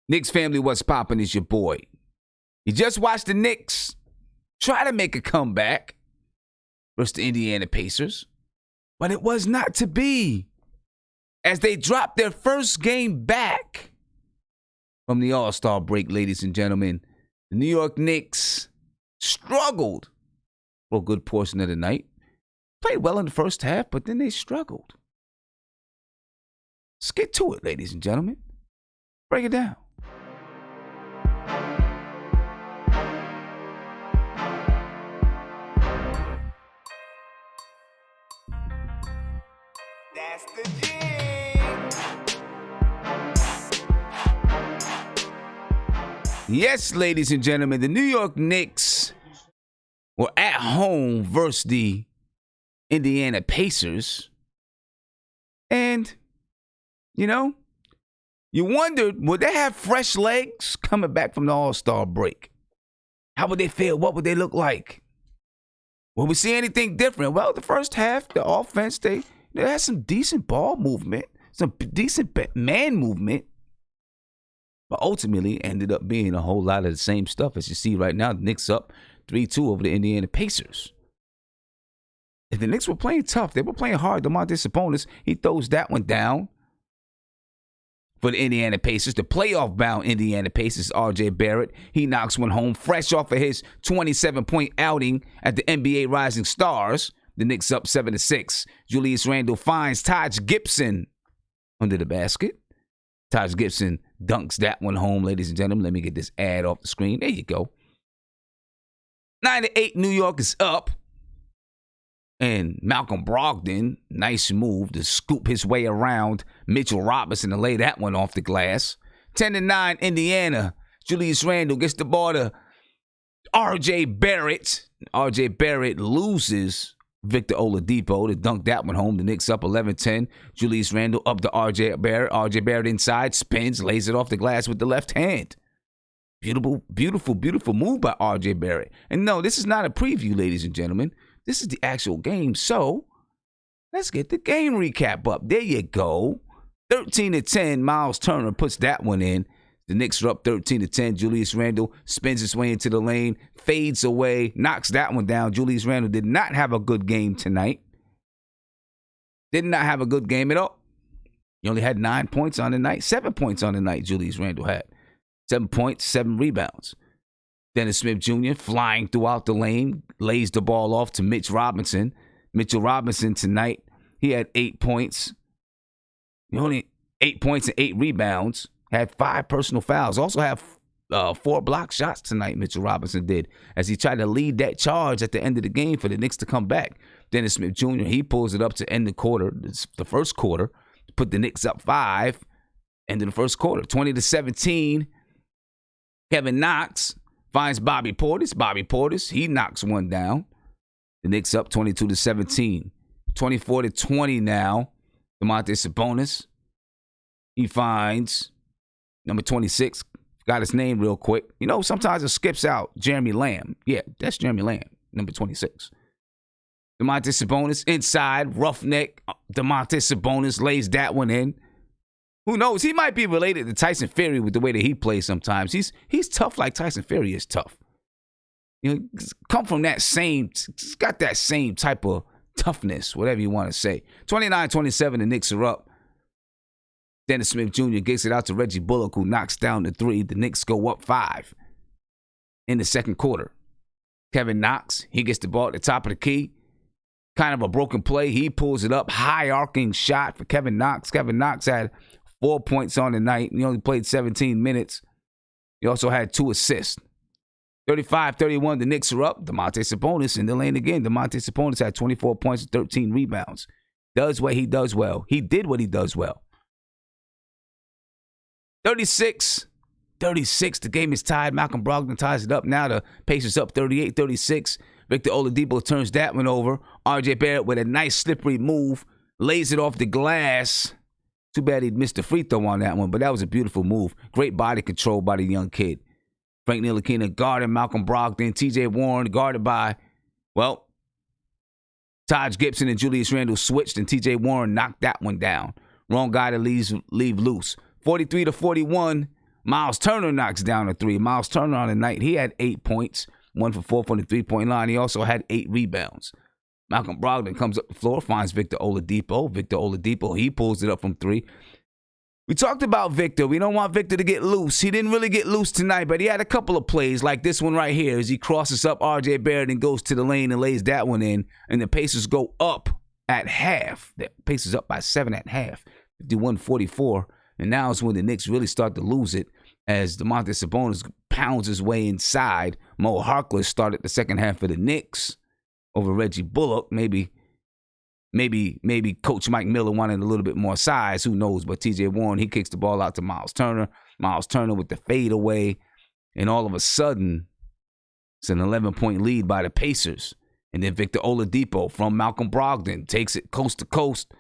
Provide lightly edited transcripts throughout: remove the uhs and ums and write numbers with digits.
Knicks family, what's poppin' is your boy. You just watched the Knicks try to make a comeback versus the Indiana Pacers, but it was not to be as they dropped their first game back from the All-Star break, ladies and gentlemen. The New York Knicks struggled for a good portion of the night. Played well in the first half, but then they struggled. Let's get to it, ladies and gentlemen. Break it down. That's the G. Yes, ladies and gentlemen, the New York Knicks were at home versus the Indiana Pacers. And, you wondered, would they have fresh legs coming back from the All-Star break? How would they feel? What would they look like? Will we see anything different? Well, the first half, the offense, they had some decent ball movement, some decent man movement. But ultimately, ended up being a whole lot of the same stuff. As you see right now, the Knicks up 3-2 over the Indiana Pacers. If the Knicks were playing tough, they were playing hard. Domantas Sabonis, he throws that one down for the Indiana Pacers. The playoff-bound Indiana Pacers, RJ Barrett, he knocks one home fresh off of his 27-point outing at the NBA Rising Stars. The Knicks up 7-6. Julius Randle finds Taj Gibson under the basket. Taj Gibson dunks that one home, ladies and gentlemen. Let me get this ad off the screen. There you go. 9-8, New York is up. And Malcolm Brogdon, nice move to scoop his way around Mitchell Robinson to lay that one off the glass. 10-9, Indiana. Julius Randle gets the ball to RJ Barrett. RJ Barrett loses Victor Oladipo to dunk that one home. The Knicks up 11-10. Julius Randle up to RJ Barrett. RJ Barrett inside, spins, lays it off the glass with the left hand. Beautiful, beautiful, beautiful move by RJ Barrett. And no, this is not a preview, ladies and gentlemen. This is the actual game. So let's get the game recap up. There you go. 13-10, Miles Turner puts that one in. The Knicks are up 13-10. Julius Randle spins his way into the lane, fades away, knocks that one down. Julius Randle did not have a good game tonight. Did not have a good game at all. He only had 9 points on the night. 7 points on the night, Julius Randle had. 7 points, 7 rebounds. Dennis Smith Jr. flying throughout the lane, lays the ball off to Mitch Robinson. Mitchell Robinson tonight, he had 8 points. He only 8 points and 8 rebounds. Had 5 personal fouls. Also had 4 block shots tonight, Mitchell Robinson did, as he tried to lead that charge at the end of the game for the Knicks to come back. Dennis Smith Jr., he pulls it up to end the quarter, the first quarter, to put the Knicks up 5, end of the first quarter. 20-17, Kevin Knox finds Bobby Portis. Bobby Portis, he knocks one down. The Knicks up 22-17. 24-20 now, Domantas Sabonis, he finds number 26, got his name real quick. Sometimes it skips out Jeremy Lamb. Yeah, that's Jeremy Lamb, number 26. Domantas Sabonis inside, roughneck. Domantas Sabonis lays that one in. Who knows? He might be related to Tyson Fury with the way that he plays sometimes. He's tough like Tyson Fury is tough. Come from that same, he's got that same type of toughness, whatever you want to say. 29-27, the Knicks are up. Dennis Smith Jr. gets it out to Reggie Bullock, who knocks down the 3. The Knicks go up 5 in the second quarter. Kevin Knox, he gets the ball at the top of the key. Kind of a broken play. He pulls it up. High arcing shot for Kevin Knox. Kevin Knox had 4 points on the night. He only played 17 minutes. He also had 2 assists. 35-31, the Knicks are up. Domantas Sabonis in the lane again. Domantas Sabonis had 24 points and 13 rebounds. Does what he does well. He did what he does well. 36, the game is tied. Malcolm Brogdon ties it up. Now the Pacers up 38-36. Victor Oladipo turns that one over. RJ Barrett with a nice slippery move. Lays it off the glass. Too bad he missed the free throw on that one, but that was a beautiful move. Great body control by the young kid. Frank Ntilikina guarding Malcolm Brogdon. TJ Warren guarded by, Taj Gibson and Julius Randle switched, and TJ Warren knocked that one down. Wrong guy to leave loose. 43-41, Miles Turner knocks down a 3. Miles Turner on the night, he had 8 points, 1 for 4 from the three-point line. He also had 8 rebounds. Malcolm Brogdon comes up the floor, finds Victor Oladipo. Victor Oladipo, he pulls it up from 3. We talked about Victor. We don't want Victor to get loose. He didn't really get loose tonight, but he had a couple of plays like this one right here as he crosses up R.J. Barrett and goes to the lane and lays that one in, and the Pacers go up at half. The Pacers up by 7 at half, 51-44, and now is when the Knicks really start to lose it as Domantas Sabonis pounds his way inside. Moe Harkless started the second half of the Knicks over Reggie Bullock. Maybe Coach Mike Miller wanted a little bit more size. Who knows? But T.J. Warren, he kicks the ball out to Miles Turner. Miles Turner with the fadeaway. And all of a sudden, it's an 11-point lead by the Pacers. And then Victor Oladipo from Malcolm Brogdon takes it coast to coast,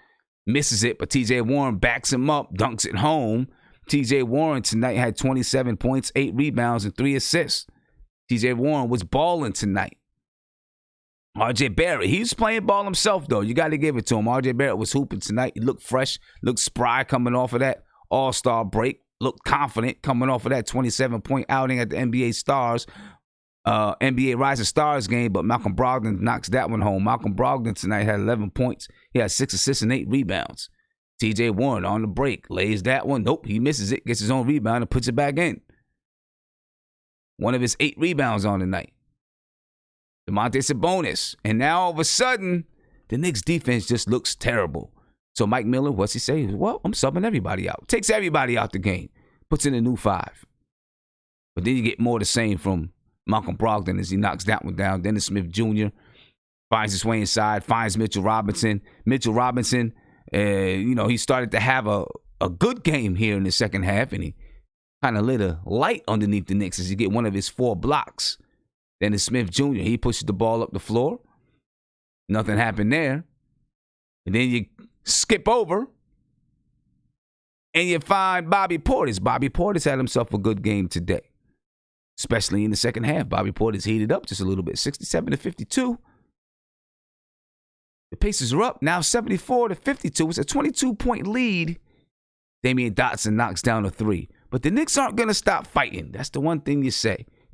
misses it, but T.J. Warren backs him up, dunks it home. T.J. Warren tonight had 27 points, 8 rebounds, and 3 assists. T.J. Warren was balling tonight. R.J. Barrett, he's playing ball himself, though. You got to give it to him. R.J. Barrett was hooping tonight. He looked fresh, looked spry coming off of that All-Star break, looked confident coming off of that 27-point outing at the NBA Rising Stars game, but Malcolm Brogdon knocks that one home. Malcolm Brogdon tonight had 11 points. He had 6 assists and 8 rebounds. T.J. Warren on the break, lays that one. Nope, he misses it, gets his own rebound and puts it back in. One of his 8 rebounds on the night. Domantas Sabonis. And now all of a sudden, the Knicks defense just looks terrible. So Mike Miller, what's he say? Well, I'm subbing everybody out. Takes everybody out the game. Puts in a new 5. But then you get more the same from Malcolm Brogdon as he knocks that one down. Dennis Smith Jr. finds his way inside, finds Mitchell Robinson. Mitchell Robinson, he started to have a good game here in the second half, and he kind of lit a light underneath the Knicks as he get one of his 4 blocks. Dennis Smith Jr., he pushes the ball up the floor. Nothing happened there. And then you skip over and you find Bobby Portis. Bobby Portis had himself a good game today, especially in the second half. Bobby Portis heated up just a little bit, 67-52. The Pacers are up now 74-52. It's a 22-point lead. Damian Dotson knocks down a 3. But the Knicks aren't going to stop fighting. That's the one thing you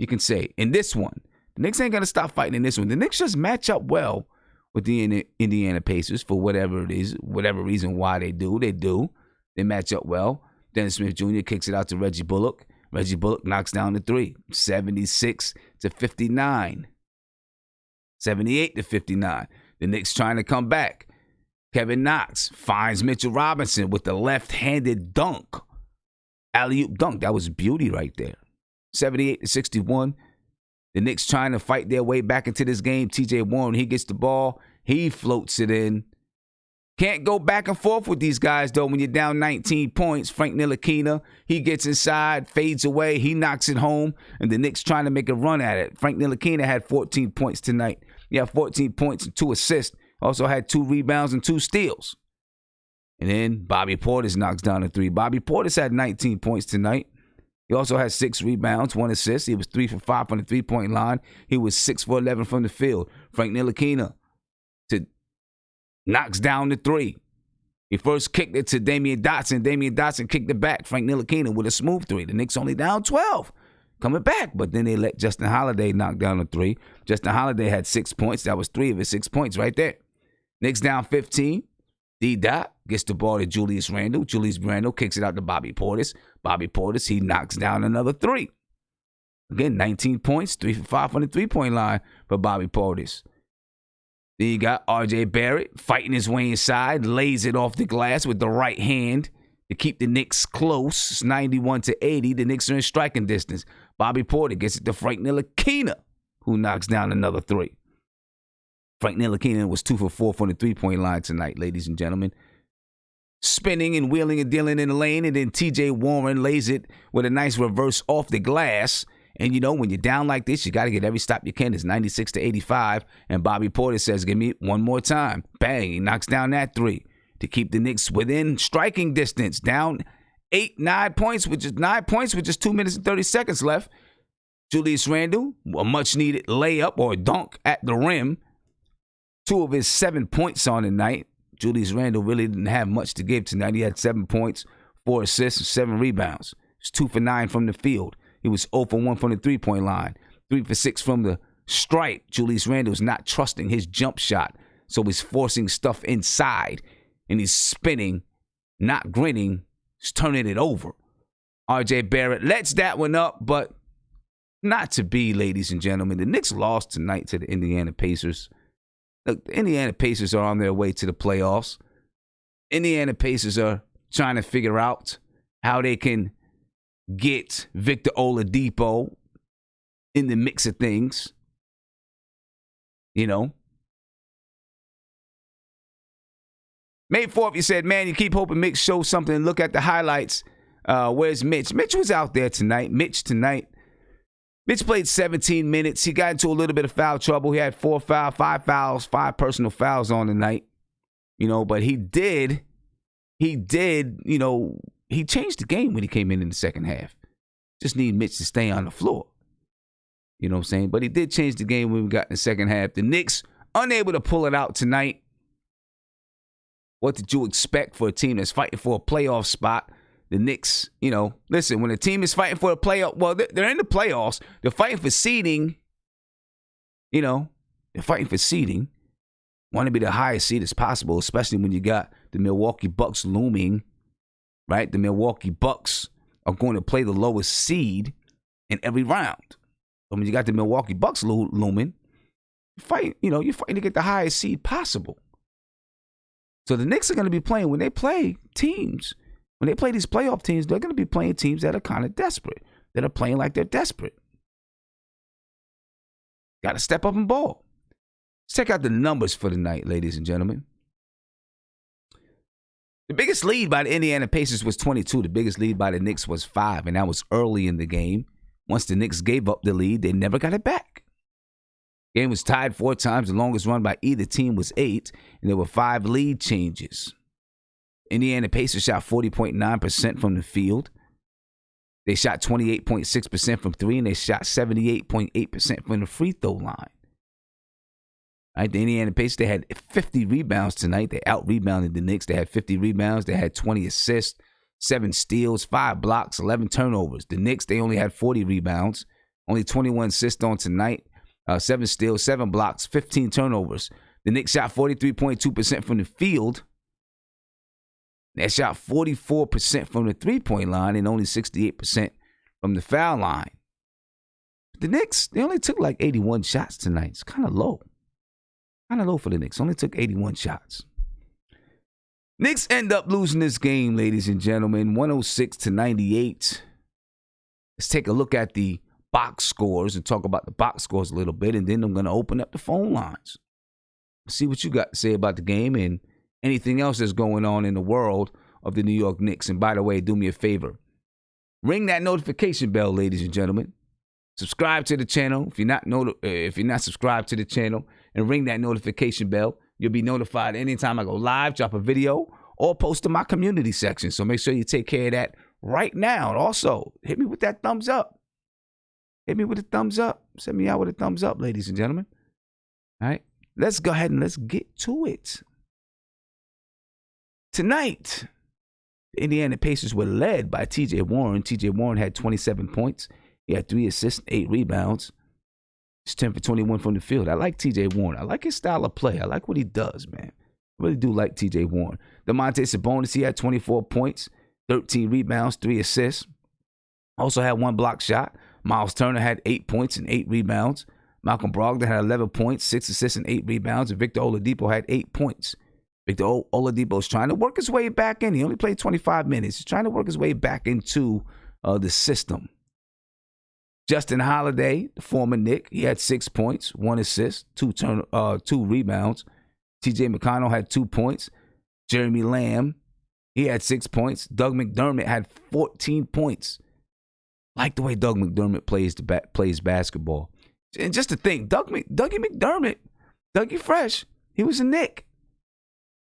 can say. In this one, the Knicks ain't going to stop fighting in this one. The Knicks just match up well with the Indiana Pacers for whatever it is, whatever reason why they do. They match up well. Dennis Smith Jr. kicks it out to Reggie Bullock. Reggie Bullock knocks down the 3. 76-59. 78-59. The Knicks trying to come back. Kevin Knox finds Mitchell Robinson with the left-handed dunk. Alley-oop dunk. That was beauty right there. 78-61. The Knicks trying to fight their way back into this game. T.J. Warren, he gets the ball. He floats it in. Can't go back and forth with these guys, though, when you're down 19 points. Frank Ntilikina, he gets inside, fades away. He knocks it home, and the Knicks trying to make a run at it. Frank Ntilikina had 14 points tonight. He had 14 points and 2 assists. Also had 2 rebounds and 2 steals. And then Bobby Portis knocks down a 3. Bobby Portis had 19 points tonight. He also had 6 rebounds, 1 assist. He was 3 for 5 from the three-point line. He was 6 for 11 from the field. Frank Ntilikina knocks down the 3. He first kicked it to Damian Dotson. Damian Dotson kicked it back. Frank Ntilikina with a smooth 3. The Knicks only down 12. Coming back, but then they let Justin Holiday knock down a 3. Justin Holiday had 6 points. That was 3 of his 6 points right there. Knicks down 15. D-Dot gets the ball to Julius Randle. Julius Randle kicks it out to Bobby Portis. Bobby Portis, he knocks down another 3. Again, 19 points, 3 for 5 on the three-point line for Bobby Portis. Then you got R.J. Barrett fighting his way inside, lays it off the glass with the right hand to keep the Knicks close. It's 91-80. The Knicks are in striking distance. Bobby Portis gets it to Frank Ntilikina, who knocks down another 3. Frank Ntilikina was 2 for 4 from the three-point line tonight, ladies and gentlemen. Spinning and wheeling and dealing in the lane, and then T.J. Warren lays it with a nice reverse off the glass. And, when you're down like this, you got to get every stop you can. It's 96-85, and Bobby Portis says, give me one more time. Bang, he knocks down that 3 to keep the Knicks within striking distance. Down 9 points with just 2 minutes and 30 seconds left. Julius Randle, a much-needed layup or dunk at the rim. 2 of his 7 points on the night. Julius Randle really didn't have much to give tonight. He had 7 points, 4 assists, and 7 rebounds. was 2 for 9 from the field. He was 0 for 1 from the three-point line. 3 for 6 from the stripe. Julius Randle's not trusting his jump shot, so he's forcing stuff inside, and he's spinning, not grinning, he's turning it over. R.J. Barrett lets that one up, but not to be, ladies and gentlemen. The Knicks lost tonight to the Indiana Pacers. Look, the Indiana Pacers are on their way to the playoffs. Indiana Pacers are trying to figure out how they can get Victor Oladipo in the mix of things. You know. May 4th, you said, man, you keep hoping Mitch shows something and look at the highlights. Where's Mitch? Mitch was out there tonight. Mitch played 17 minutes. He got into a little bit of foul trouble. He had 5 fouls, 5 personal fouls on the night. You know, but he did, he changed the game when he came in the second half. Just need Mitch to stay on the floor. You know what I'm saying? But he did change the game when we got in the second half. The Knicks unable to pull it out tonight. What did you expect for a team that's fighting for a playoff spot? The Knicks, listen, when a team is fighting for a playoff, well, they're in the playoffs. They're fighting for seeding. They're fighting for seeding. Want to be the highest seed as possible, especially when you got the Milwaukee Bucks looming, right? The Milwaukee Bucks are going to play the lowest seed in every round. But when you got the Milwaukee Bucks looming, you're fighting to get the highest seed possible. So the Knicks are going to be playing, when they play teams, when they play these playoff teams, they're going to be playing teams that are kind of desperate, that are playing like they're desperate. Got to step up and ball. Let's check out the numbers for the night, ladies and gentlemen. The biggest lead by the Indiana Pacers was 22. The biggest lead by the Knicks was 5, and that was early in the game. Once the Knicks gave up the lead, they never got it back. The game was tied 4 times. The longest run by either team was 8, and there were 5 lead changes. Indiana Pacers shot 40.9% from the field. They shot 28.6% from 3, and they shot 78.8% from the free throw line. Right, the Indiana Pacers, they had 50 rebounds tonight. They out-rebounded the Knicks. They had 50 rebounds. They had 20 assists, 7 steals, 5 blocks, 11 turnovers. The Knicks, they only had 40 rebounds, only 21 assists on tonight, 7 steals, 7 blocks, 15 turnovers. The Knicks shot 43.2% from the field. They shot 44% from the three-point line and only 68% from the foul line. The Knicks, they only took like 81 shots tonight. It's kind of low. Kind of low for the Knicks. Only took 81 shots. Knicks end up losing this game, ladies and gentlemen, 106-98. Let's take a look at the box scores and talk about the box scores a little bit, and then I'm going to open up the phone lines. See what you got to say about the game and anything else that's going on in the world of the New York Knicks. And by the way, do me a favor. Ring that notification bell, ladies and gentlemen. Subscribe to the channel if you're not subscribed to the channel, and ring that notification bell. You'll be notified anytime I go live, drop a video, or post in my community section. So make sure you take care of that right now. And also, hit me with that thumbs up. Hit me with a thumbs up. Send me out with a thumbs up, ladies and gentlemen. All right, let's go ahead and let's get to it. Tonight, the Indiana Pacers were led by T.J. Warren. T.J. Warren had 27 points. He had 3 assists, 8 rebounds. He's 10 for 21 from the field. I like T.J. Warren. I like his style of play. I like what he does, man. I really do like T.J. Warren. Domantas Sabonis, he had 24 points, 13 rebounds, 3 assists. Also had 1 block shot. Miles Turner had 8 points and 8 rebounds. Malcolm Brogdon had 11 points, 6 assists, and 8 rebounds. And Victor Oladipo had 8 points. Victor Oladipo is trying to work his way back in. He only played 25 minutes. He's trying to work his way back into the system. Justin Holiday, the former Knick, he had 6 points, 1 assist, 2 rebounds. T.J. McConnell had 2 points. Jeremy Lamb, he had 6 points. Doug McDermott had 14 points. Like the way Doug McDermott plays basketball. And just to think, Dougie McDermott, Dougie Fresh, he was a Knick.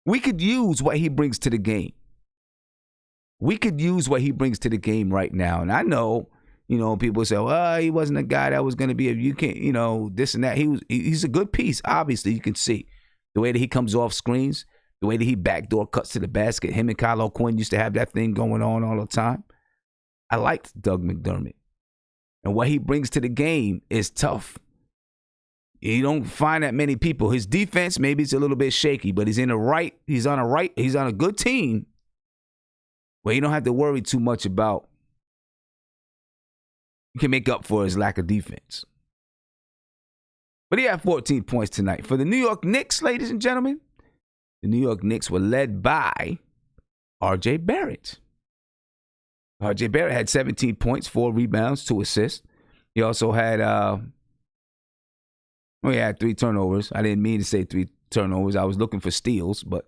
We could use what he brings to the game. We could use what he brings to the game right now. And I know, people say, well, he wasn't a guy that was going to be, this and that. He's a good piece. Obviously, you can see the way that he comes off screens, the way that he backdoor cuts to the basket. Him and Kyle O'Quinn used to have that thing going on all the time. I liked Doug McDermott. And what he brings to the game is tough. You don't find that many people. His defense, maybe it's a little bit shaky, but he's on a good team where you don't have to worry too much about. You can make up for his lack of defense. But he had 14 points tonight. For the New York Knicks, ladies and gentlemen, the New York Knicks were led by R.J. Barrett. R.J. Barrett had 17 points, 4 rebounds, 2 assists. He also had, he had 3 turnovers. I didn't mean to say 3 turnovers. I was looking for steals, but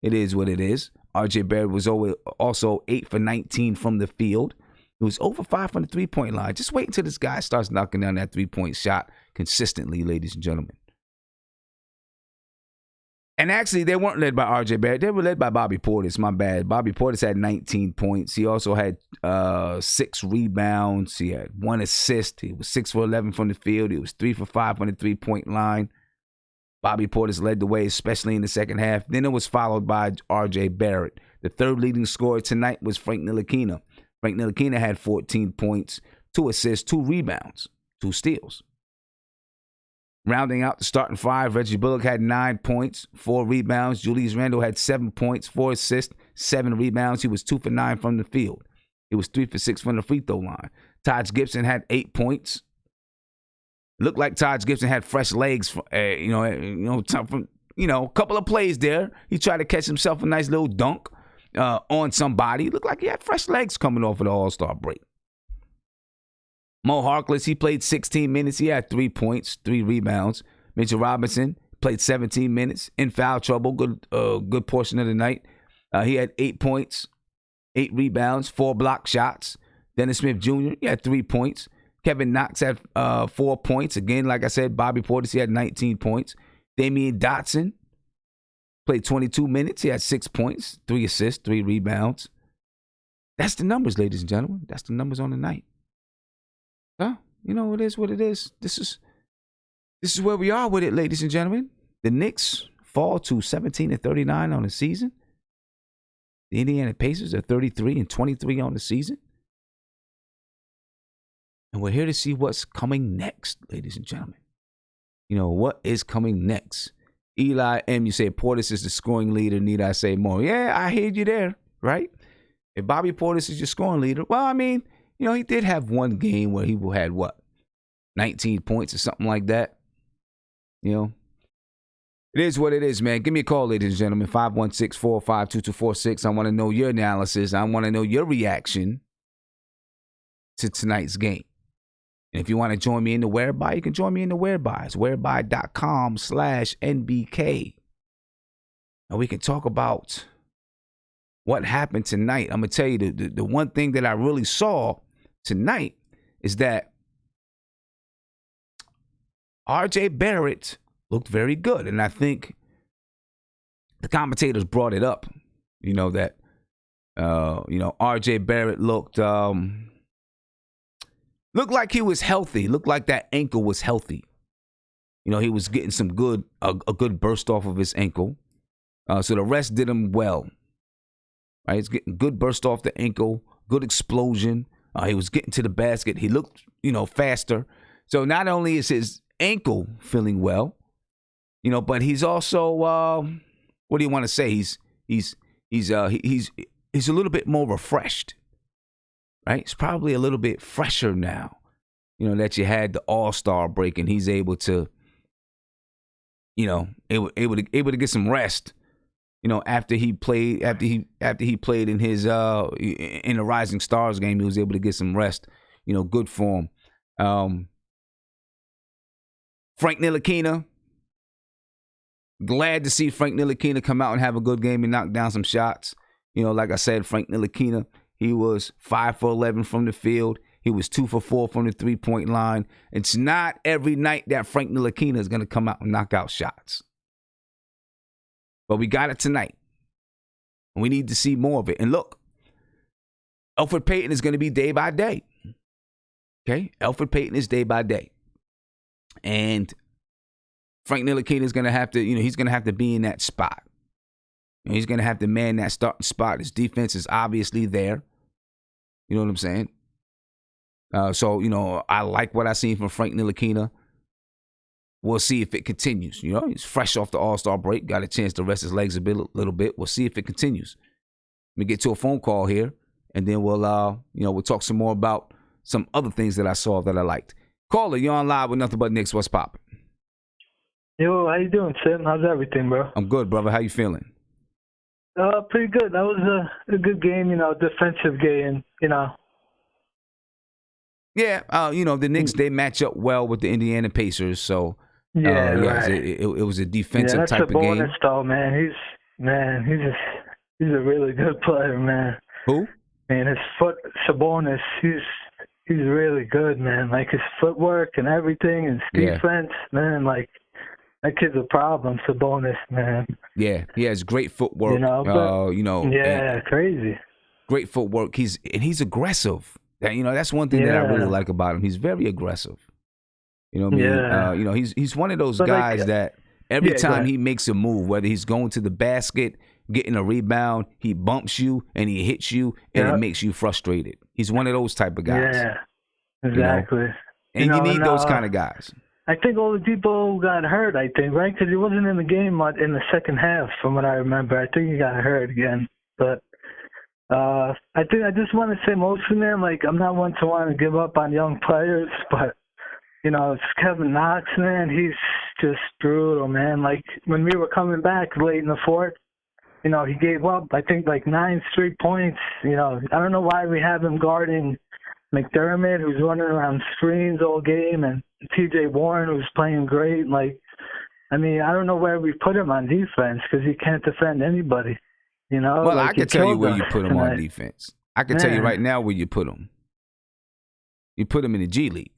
it is what it is. R.J. Barrett was also 8 for 19 from the field. He was over 5 from the three-point line. Just wait until this guy starts knocking down that three-point shot consistently, ladies and gentlemen. And actually, they weren't led by R.J. Barrett. They were led by Bobby Portis. My bad. Bobby Portis had 19 points. He also had 6 rebounds. He had 1 assist. He was 6 for 11 from the field. He was 3 for 5 on the three-point line. Bobby Portis led the way, especially in the second half. Then it was followed by R.J. Barrett. The third leading scorer tonight was Frank Ntilikina. Frank Ntilikina had 14 points, 2 assists, 2 rebounds, 2 steals. Rounding out the starting 5, Reggie Bullock had 9 points, 4 rebounds. Julius Randle had 7 points, 4 assists, 7 rebounds. He was 2 for 9 from the field. He was 3 for 6 from the free throw line. Taj Gibson had 8 points. Looked like Taj Gibson had fresh legs, a couple of plays there. He tried to catch himself a nice little dunk on somebody. Looked like he had fresh legs coming off of the All-Star break. Moe Harkless, he played 16 minutes. He had 3 points, 3 rebounds. Mitchell Robinson played 17 minutes in foul trouble. Good portion of the night. He had 8 points, 8 rebounds, 4 block shots. Dennis Smith Jr., he had 3 points. Kevin Knox had 4 points. Again, like I said, Bobby Portis, he had 19 points. Damian Dotson played 22 minutes. He had 6 points, 3 assists, 3 rebounds. That's the numbers, ladies and gentlemen. That's the numbers on the night. It is what it is. This is where we are with it, ladies and gentlemen. The Knicks fall to 17-39 on the season. The Indiana Pacers are 33-23 on the season. And we're here to see what's coming next, ladies and gentlemen. What is coming next? Eli M., you say Portis is the scoring leader. Need I say more? Yeah, I hear you there, right? If Bobby Portis is your scoring leader, well, I mean, he did have one game where he had, 19 points or something like that. It is what it is, man. Give me a call, ladies and gentlemen, 516-452-2246. I want to know your analysis. I want to know your reaction to tonight's game. And if you want to join me in the Whereby, you can join me in the Whereby. It's whereby.com/NBK. And we can talk about what happened tonight. I'm going to tell you the one thing that I really saw tonight is that R.J. Barrett looked very good. And I think the commentators brought it up, that, R.J. Barrett looked like he was healthy. Looked like that ankle was healthy. He was getting a good burst off of his ankle. So the rest did him well. Right? He's getting good burst off the ankle, good explosion. He was getting to the basket. He looked, faster. So not only is his ankle feeling well, but he's also, what do you want to say? He's a little bit more refreshed. Right? It's probably a little bit fresher now, that you had the All-Star break and he's able to, able to get some rest, after he played in his in the Rising Stars game. He was able to get some rest, good for him. Frank Ntilikina, glad to see Frank Ntilikina come out and have a good game and knock down some shots. Like I said, Frank Ntilikina, he was 5 for 11 from the field. He was 2 for 4 from the three-point line. It's not every night that Frank Ntilikina is going to come out and knock out shots. But we got it tonight. And we need to see more of it. And look, Elfrid Payton is going to be day by day. Okay? Elfrid Payton is day by day. And Frank Ntilikina is going to have to, he's going to have to be in that spot. He's going to have to man that starting spot. His defense is obviously there. You know what I'm saying? So, I like what I seen from Frank Ntilikina. We'll see if it continues. He's fresh off the All-Star break, got a chance to rest his legs a little bit. We'll see if it continues. Let me get to a phone call here, and then we'll talk some more about some other things that I saw that I liked. Caller, you're on live with Nothing But Knicks. What's poppin'? Yo, how you doing, Tim? How's everything, bro? I'm good, brother. How you feeling? Pretty good. That was a good game, defensive game, Yeah, the Knicks, they match up well with the Indiana Pacers, so right. it was a defensive type of game. Yeah, that's a bonus, though, man. He's a really good player, man. Who? Man, Sabonis, he's really good, man. Like his footwork and everything, and his defense, man. Like that kid's a problem, Sabonis, man. Yeah, he has great footwork. Crazy. Great footwork. He's aggressive. That's one thing that I really like about him. He's very aggressive. You know what I mean? Yeah. He's one of those guys that every time he makes a move, whether he's going to the basket, getting a rebound, he bumps you and he hits you, and it makes you frustrated. He's one of those type of guys. Yeah, exactly. And you need those kind of guys. I think all the people got hurt, right? Because he wasn't in the game much in the second half, from what I remember. I think he got hurt again. But I just want to say mostly, man, like, I'm not one to want to give up on young players, but, it's Kevin Knox, man. He's just brutal, man. Like, when we were coming back late in the fourth, he gave up, I think, like 9 straight points. I don't know why we have him guarding McDermott, who's running around screens all game, and T.J. Warren, who's playing great. Like, I don't know where we put him on defense because he can't defend anybody. Well, like I can tell you where you put him on defense. I can tell you right now where you put him. You put him in the G League.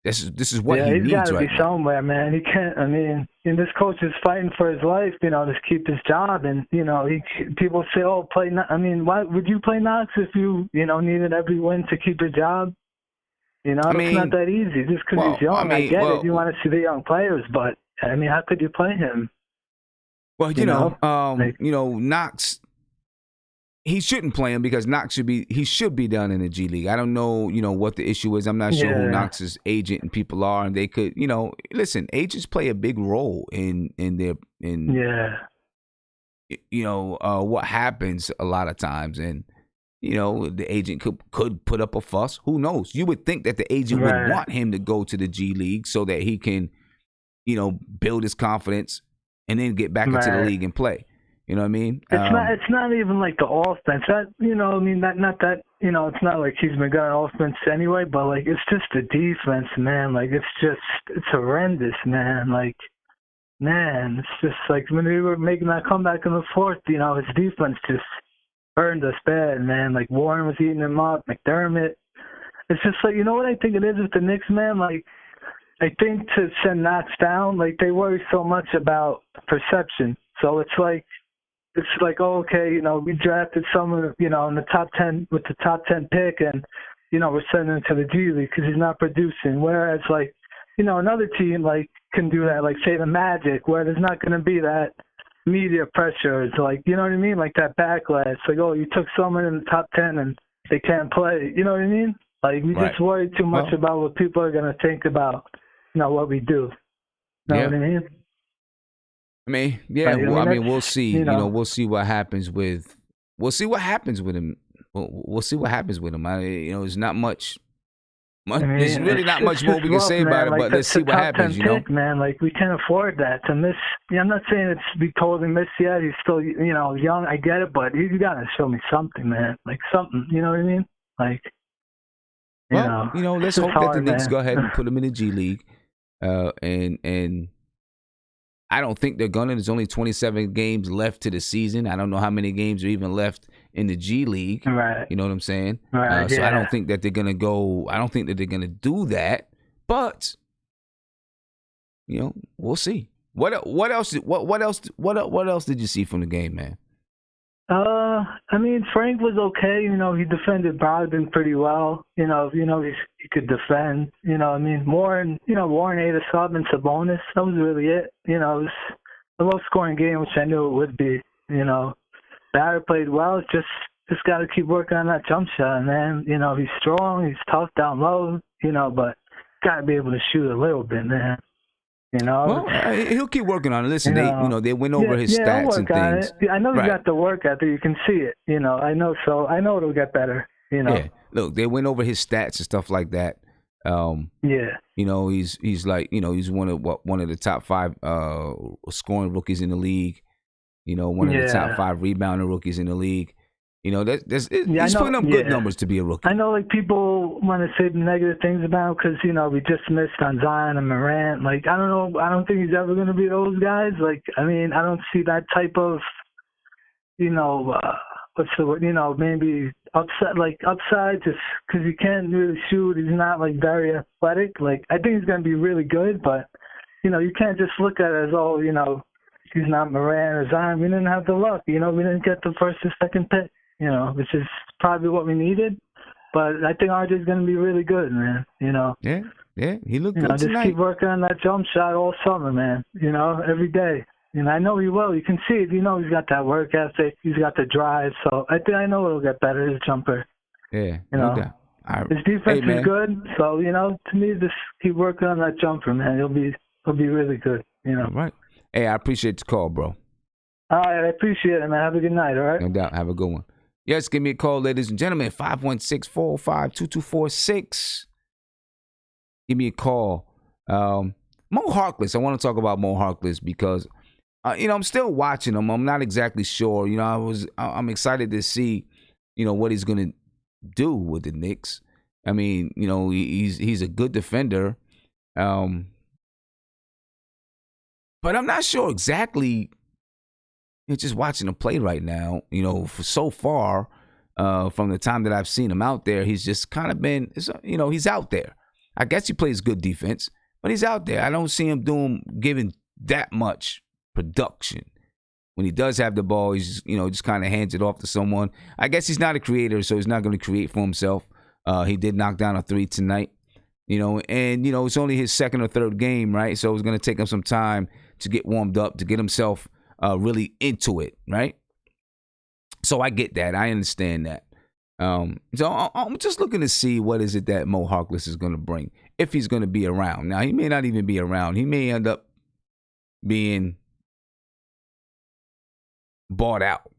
This is what he needs right now. He's got to be somewhere, man. He can't. And this coach is fighting for his life, to keep his job. And people say, "Oh, play." Why would you play Knox if you needed every win to keep your job? It's not that easy. Just because he's young, I get it. You want to see the young players, but how could you play him? Well, Knox, he shouldn't play him because Knox should be down in the G League. I don't know, what the issue is. I'm not sure who Knox's agent and people are, and they could, listen, agents play a big role in what happens a lot of times, and the agent could put up a fuss. Who knows? You would think that the agent would want him to go to the G League so that he can, build his confidence and then get back into the league and play. You know what I mean? It's not even like the offense. It's not like he's been good on offense anyway, but like it's just the defense, man. Like it's horrendous, man. Like, man, it's just like when we were making that comeback in the fourth, his defense just burned us bad, man. Like Warren was eating him up, McDermott. It's just like, what I think it is with the Knicks, man? Like, I think to send Knox down, like they worry so much about perception. So it's like, oh, okay, we drafted someone, in the top 10 with the top 10 pick, and we're sending him to the G League because he's not producing. Whereas, like, another team like can do that, like say the Magic, where there's not going to be that media pressure. It's like, you know what I mean, like that backlash. Like, oh, you took someone in the top 10 and they can't play. You know what I mean? Like we just worry too much about what people are going to think about, what we do. You know what I mean? We'll see. We'll see what happens with. We'll see what happens with him. We'll see what happens with him. It's not much. There's really not much more we can say about it, but let's see what happens. Pick, man, like we can't afford that to miss. I'm not saying it's be totally missed yet. He's still, young. I get it, but you got to show me something, man. Like something. You know what I mean? Like. Let's hope that the Knicks go ahead and put him in the G League, and. I don't think they're gonna. There's only 27 games left to the season. I don't know how many games are even left in the G League. Right. You know what I'm saying? Right. So I don't think that they're gonna go. I don't think that they're gonna do that. But we'll see. What else? What else did you see from the game, man? Frank was okay. He defended Brogdon pretty well. He could defend. Warren ate us up and Sabonis. That was really it. It was a low-scoring game, which I knew it would be. Barrett played well. It's just got to keep working on that jump shot, man. You know, he's strong, he's tough down low, you know, but got to be able to shoot a little bit, man. You know, well, he'll keep working on it. Listen, they went over his stats and things. I know he got the work out there. You can see it. You know, I know it'll get better. You know, look, they went over his stats and stuff like that. You know, he's like, you know, he's one of the top 5 scoring rookies in the league. You know, one of the top 5 rebounder rookies in the league. You know, he's putting up good numbers to be a rookie. I know, like, people want to say negative things about him because, you know, we just missed on Zion and Morant. Like, I don't know. I don't think he's ever going to be those guys. Like, I mean, I don't see that type of, you know, what's the word? You know, maybe upside just because he can't really shoot. He's not, like, very athletic. Like, I think he's going to be really good, but, you know, you can't just look at it as, oh, you know, he's not Morant or Zion. We didn't have the luck. You know, we didn't get the first or second pick. You know, which is probably what we needed. But I think RJ's going to be really good, man. You know. Yeah, he looked good just tonight. Keep working on that jump shot all summer, man. You know, every day. And I know he will. You can see it. You know he's got that work ethic. He's got the drive. So I know it'll get better, his jumper. Yeah, you know. His defense is good. So, you know, to me, just keep working on that jumper, man. He'll be really good, you know. All right. Hey, I appreciate the call, bro. All right, I appreciate it, man. Have a good night, all right? No doubt. Have a good one. Yes, give me a call, ladies and gentlemen, 516-405-2246. Give me a call. Moe Harkless, I want to talk about Moe Harkless because, you know, I'm still watching him. I'm not exactly sure. You know, I'm excited to see, you know, what he's going to do with the Knicks. I mean, you know, he's a good defender. But I'm not sure exactly. Just watching him play right now, you know, for so far, from the time that I've seen him out there, he's just kind of been, you know, he's out there. I guess he plays good defense, but he's out there. I don't see him giving that much production. When he does have the ball, he's, you know, just kind of hands it off to someone. I guess he's not a creator, so he's not going to create for himself. He did knock down a 3 tonight, you know, and, you know, it's only his second or third game, right? So it's going to take him some time to get warmed up, to get himself really into it, right? So I get that. I understand that. So I'm just looking to see what is it that Moe Harkless is going to bring, if he's going to be around. Now, he may not even be around. He may end up being bought out,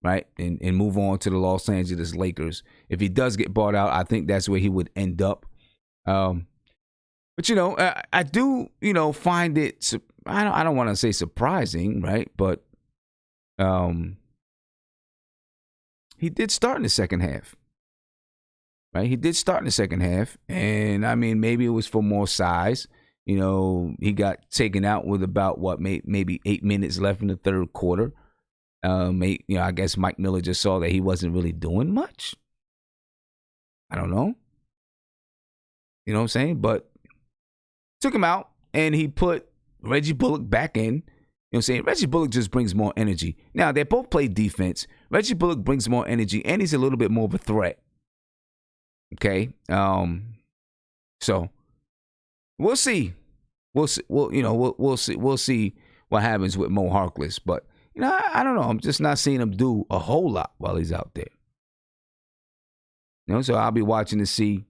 right? And move on to the Los Angeles Lakers. If he does get bought out, I think that's where he would end up. But, you know, I do, you know, find it, I don't want to say surprising, right? But he did start in the second half, right? He did start in the second half. And, I mean, maybe it was for more size. You know, he got taken out with about, maybe 8 minutes left in the third quarter. You know, I guess Mike Miller just saw that he wasn't really doing much. I don't know. You know what I'm saying? But took him out, and he put Reggie Bullock back in. You know what I'm saying? Reggie Bullock just brings more energy. Now, they both play defense. Reggie Bullock brings more energy, and he's a little bit more of a threat. Okay? So, we'll see. We'll see. We'll see what happens with Moe Harkless. But, you know, I don't know. I'm just not seeing him do a whole lot while he's out there. You know, so I'll be watching to see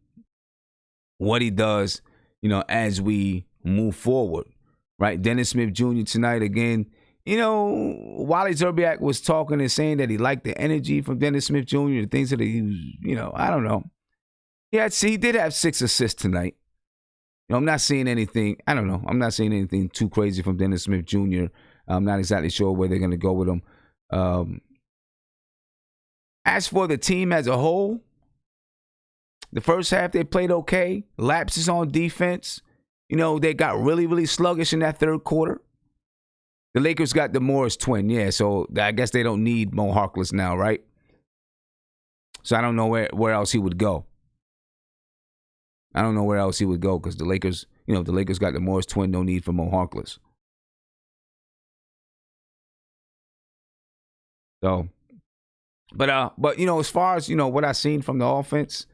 what he does, you know, as we move forward. Right, Dennis Smith Jr. tonight again. You know, Wally Zerbiak was talking and saying that he liked the energy from Dennis Smith Jr., the things that he was, you know, I don't know. Yeah, see, he did have 6 assists tonight. You know, I'm not seeing anything, I don't know. I'm not seeing anything too crazy from Dennis Smith Jr. I'm not exactly sure where they're going to go with him. As for the team as a whole, the first half they played okay. Lapses on defense. You know, they got really, really sluggish in that third quarter. The Lakers got the Morris twin, yeah, so I guess they don't need Moe Harkless now, right? So I don't know where else he would go. I don't know where else he would go because the Lakers, you know, the Lakers got the Morris twin, no need for Moe Harkless. So, but you know, as far as, you know, what I've seen from the offense,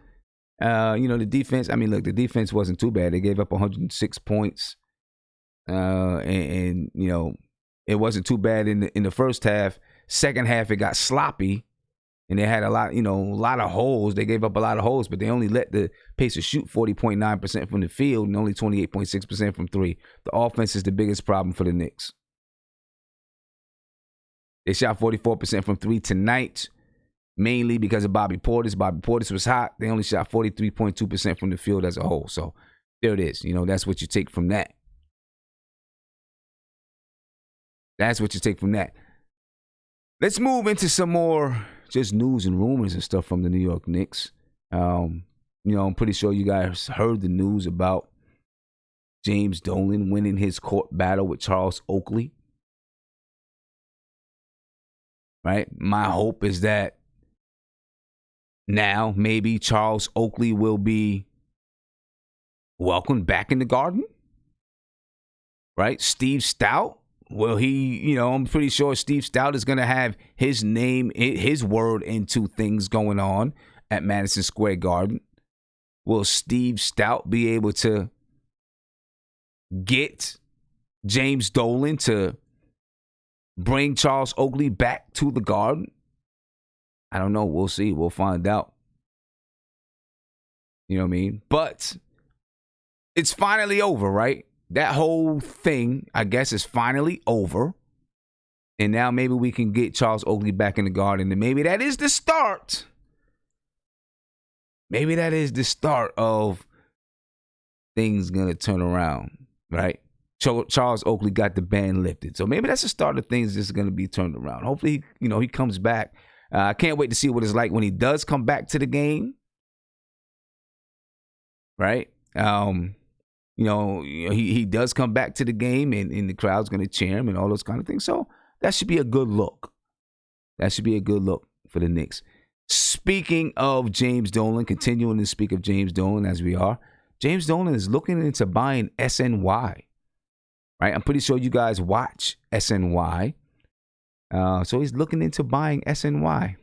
you know, the defense, I mean, look, the defense wasn't too bad. They gave up 106 points. And you know, it wasn't too bad in the first half. Second half, it got sloppy. And they had a lot of holes. They gave up a lot of holes, but they only let the Pacers shoot 40.9% from the field and only 28.6% from three. The offense is the biggest problem for the Knicks. They shot 44% from three tonight, mainly because of Bobby Portis. Bobby Portis was hot. They only shot 43.2% from the field as a whole. So there it is. That's what you take from that. That's what you take from that. Let's move into some more just news and rumors and stuff from the New York Knicks. I'm pretty sure you guys heard the news about James Dolan winning his court battle with Charles Oakley. Right? My hope is that now maybe Charles Oakley will be welcomed back in the Garden. Right? Steve Stout. Well, I'm pretty sure Steve Stout is going to have his name, his word into things going on at Madison Square Garden. Will Steve Stout be able to get James Dolan to bring Charles Oakley back to the Garden? I don't know. We'll see. We'll find out. You know what I mean? But it's finally over, right? That whole thing, I guess, is finally over. And now maybe we can get Charles Oakley back in the Garden. And maybe that is the start. Maybe that is the start of things going to turn around, right? Charles Oakley got the ban lifted. So maybe that's the start of things that's going to be turned around. Hopefully, he comes back. I can't wait to see what it's like when he does come back to the game. Right? He does come back to the game and the crowd's going to cheer him and all those kind of things. So that should be a good look. That should be a good look for the Knicks. Speaking of James Dolan, continuing to speak of James Dolan as we are, James Dolan is looking into buying SNY. Right? I'm pretty sure you guys watch SNY. So he's looking into buying SNY.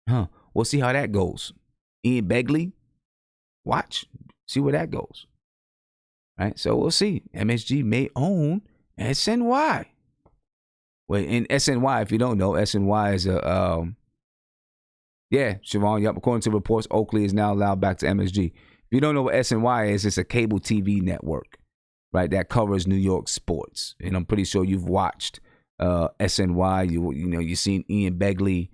We'll see how that goes. Ian Begley, watch. See where that goes. Right, so we'll see. MSG may own SNY. Well, in SNY, if you don't know, SNY is Siobhan, yep. According to reports, Oakley is now allowed back to MSG. If you don't know what SNY is, it's a cable TV network, right, that covers New York sports. And I'm pretty sure you've watched SNY. You've seen Ian Begley,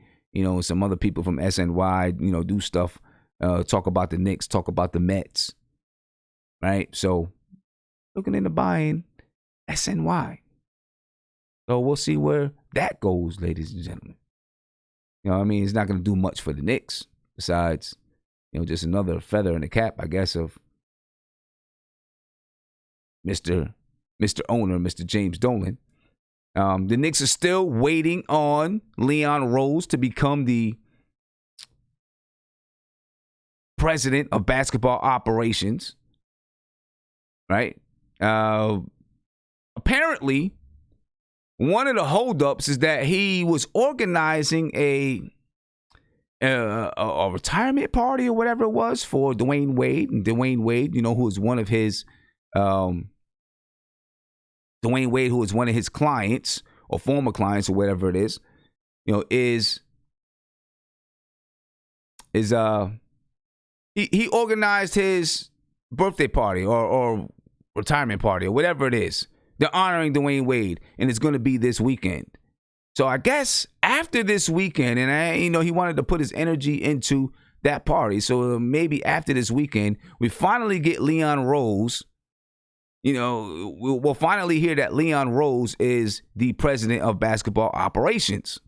some other people from SNY, do stuff, talk about the Knicks, talk about the Mets, right? So looking into buying SNY. So we'll see where that goes, ladies and gentlemen. It's not going to do much for the Knicks besides, just another feather in the cap, I guess, of Mr. Owner, Mr. James Dolan. The Knicks are still waiting on Leon Rose to become the president of basketball operations. Right? Apparently, one of the holdups is that he was organizing a retirement party or whatever it was for Dwayne Wade. And Dwayne Wade, who is one of his clients or former clients or whatever it is, he organized his birthday party or retirement party or whatever it is. They're honoring Dwayne Wade, and it's going to be this weekend. So I guess after this weekend, and he wanted to put his energy into that party. So maybe after this weekend, we finally get Leon Rose. We'll finally hear that Leon Rose is the president of basketball operations.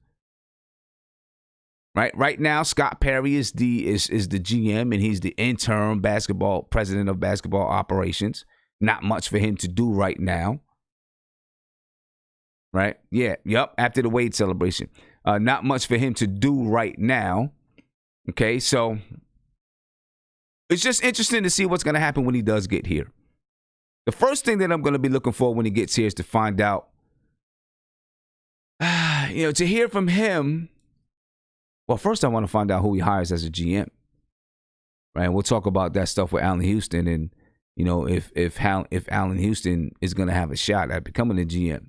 Right now, Scott Perry is the GM, and he's the interim president of basketball operations. Not much for him to do right now. Right? Yeah. Yep. After the Wade celebration. Not much for him to do right now. Okay. So it's just interesting to see what's going to happen when he does get here. The first thing that I'm going to be looking for when he gets here is to find out, to hear from him. Well, first I want to find out who he hires as a GM. Right? We'll talk about that stuff with Allen Houston and, if Allen Houston is going to have a shot at becoming a GM.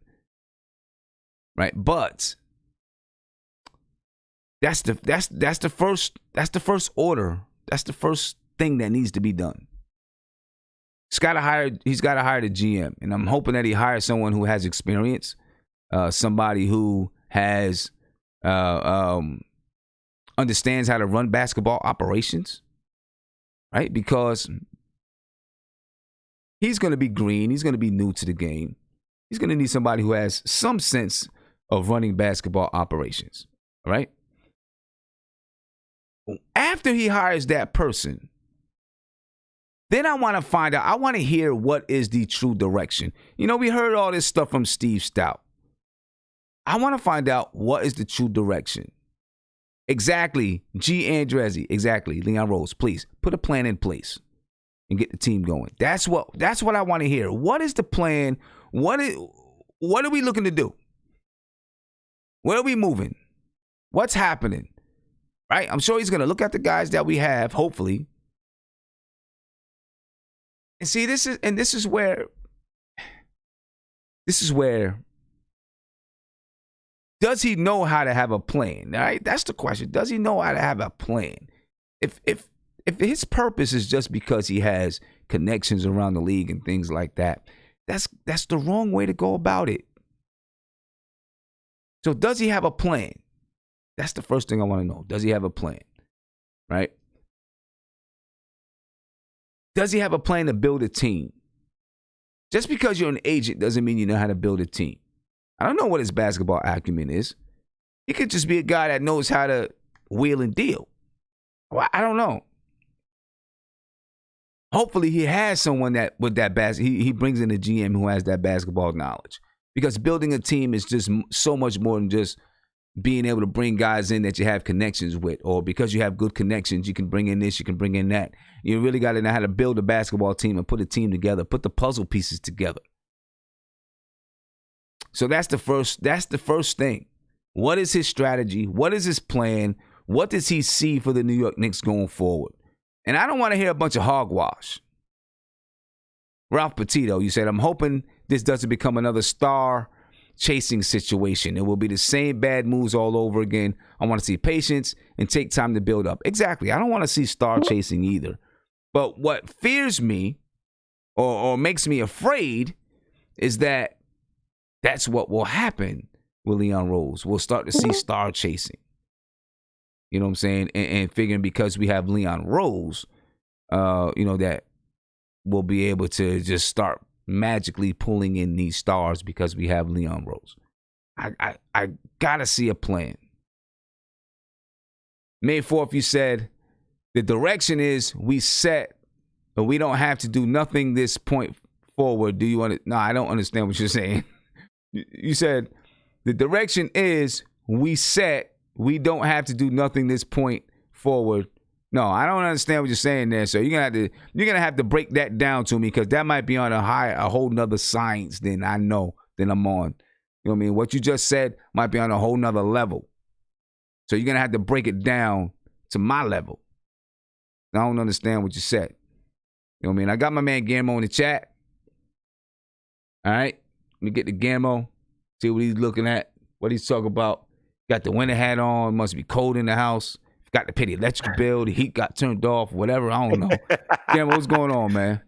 Right? But That's the first order. That's the first thing that needs to be done. He's got to hire the GM, and I'm hoping that he hires someone who has experience, somebody who has understands how to run basketball operations, right? Because he's going to be green. He's going to be new to the game. He's going to need somebody who has some sense of running basketball operations, all right? After he hires that person, then I want to find out, I want to hear what is the true direction. You know, we heard all this stuff from Steve Stout. I want to find out what is the true direction. Exactly. G. Andrezzi. Exactly. Leon Rose, please put a plan in place and get the team going. That's what I want to hear. What is the plan? What are we looking to do? Where are we moving? What's happening? Right? I'm sure he's going to look at the guys that we have, hopefully. And see, this is where does he know how to have a plan? All right? That's the question. Does he know how to have a plan? If his purpose is just because he has connections around the league and things like that, that's the wrong way to go about it. So does he have a plan? That's the first thing I want to know. Does he have a plan? Right? Does he have a plan to build a team? Just because you're an agent doesn't mean you know how to build a team. I don't know what his basketball acumen is. He could just be a guy that knows how to wheel and deal. Well, I don't know. Hopefully he has someone that with that he brings in a GM who has that basketball knowledge. Because building a team is just so much more than just being able to bring guys in that you have connections with, or because you have good connections, you can bring in this, you can bring in that. You really got to know how to build a basketball team and put a team together, put the puzzle pieces together. So that's the first thing. What is his strategy? What is his plan? What does he see for the New York Knicks going forward? And I don't want to hear a bunch of hogwash. Ralph Petito, you said, I'm hoping this doesn't become another star chasing situation. It will be the same bad moves all over again. I want to see patience and take time to build up. Exactly. I don't want to see star chasing either. But what fears me or makes me afraid is that that's what will happen with Leon Rose. We'll start to see star chasing. You know what I'm saying? And figuring because we have Leon Rose, that we'll be able to just start magically pulling in these stars because we have Leon Rose. I gotta see a plan. May 4th, you said the direction is we set, but we don't have to do nothing this point forward. Do you want to? No, I don't understand what you're saying. You said the direction is we set, we don't have to do nothing this point forward. No, I don't understand what you're saying there. So you're gonna have to break that down to me, because that might be on a whole nother science than I know than I'm on. You know what I mean? What you just said might be on a whole nother level. So you're gonna have to break it down to my level. I don't understand what you said. You know what I mean? I got my man Gamal in the chat. All right, let me get the Gamal, see what he's looking at, what he's talking about. Got the winter hat on. Must be cold in the house. Got to pay the electric bill. The heat got turned off. Whatever. I don't know. Damn, what's going on, man?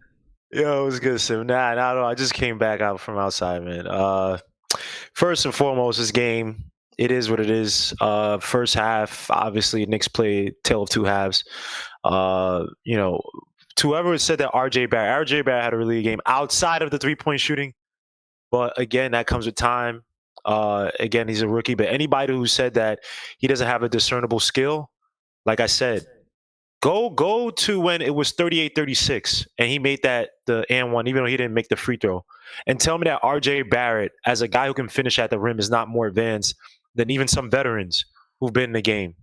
Yo, it was good, Sim. Nah, I just came back out from outside, man. First and foremost, this game, it is what it is. First half, obviously, Knicks played tale of two halves. Whoever said that RJ Barrett had a really good game outside of the three-point shooting. But again, that comes with time. Again, he's a rookie. But anybody who said that he doesn't have a discernible skill, like I said, go to when it was 38-36 and he made the and one, even though he didn't make the free throw, and tell me that RJ Barrett, as a guy who can finish at the rim, is not more advanced than even some veterans who've been in the game.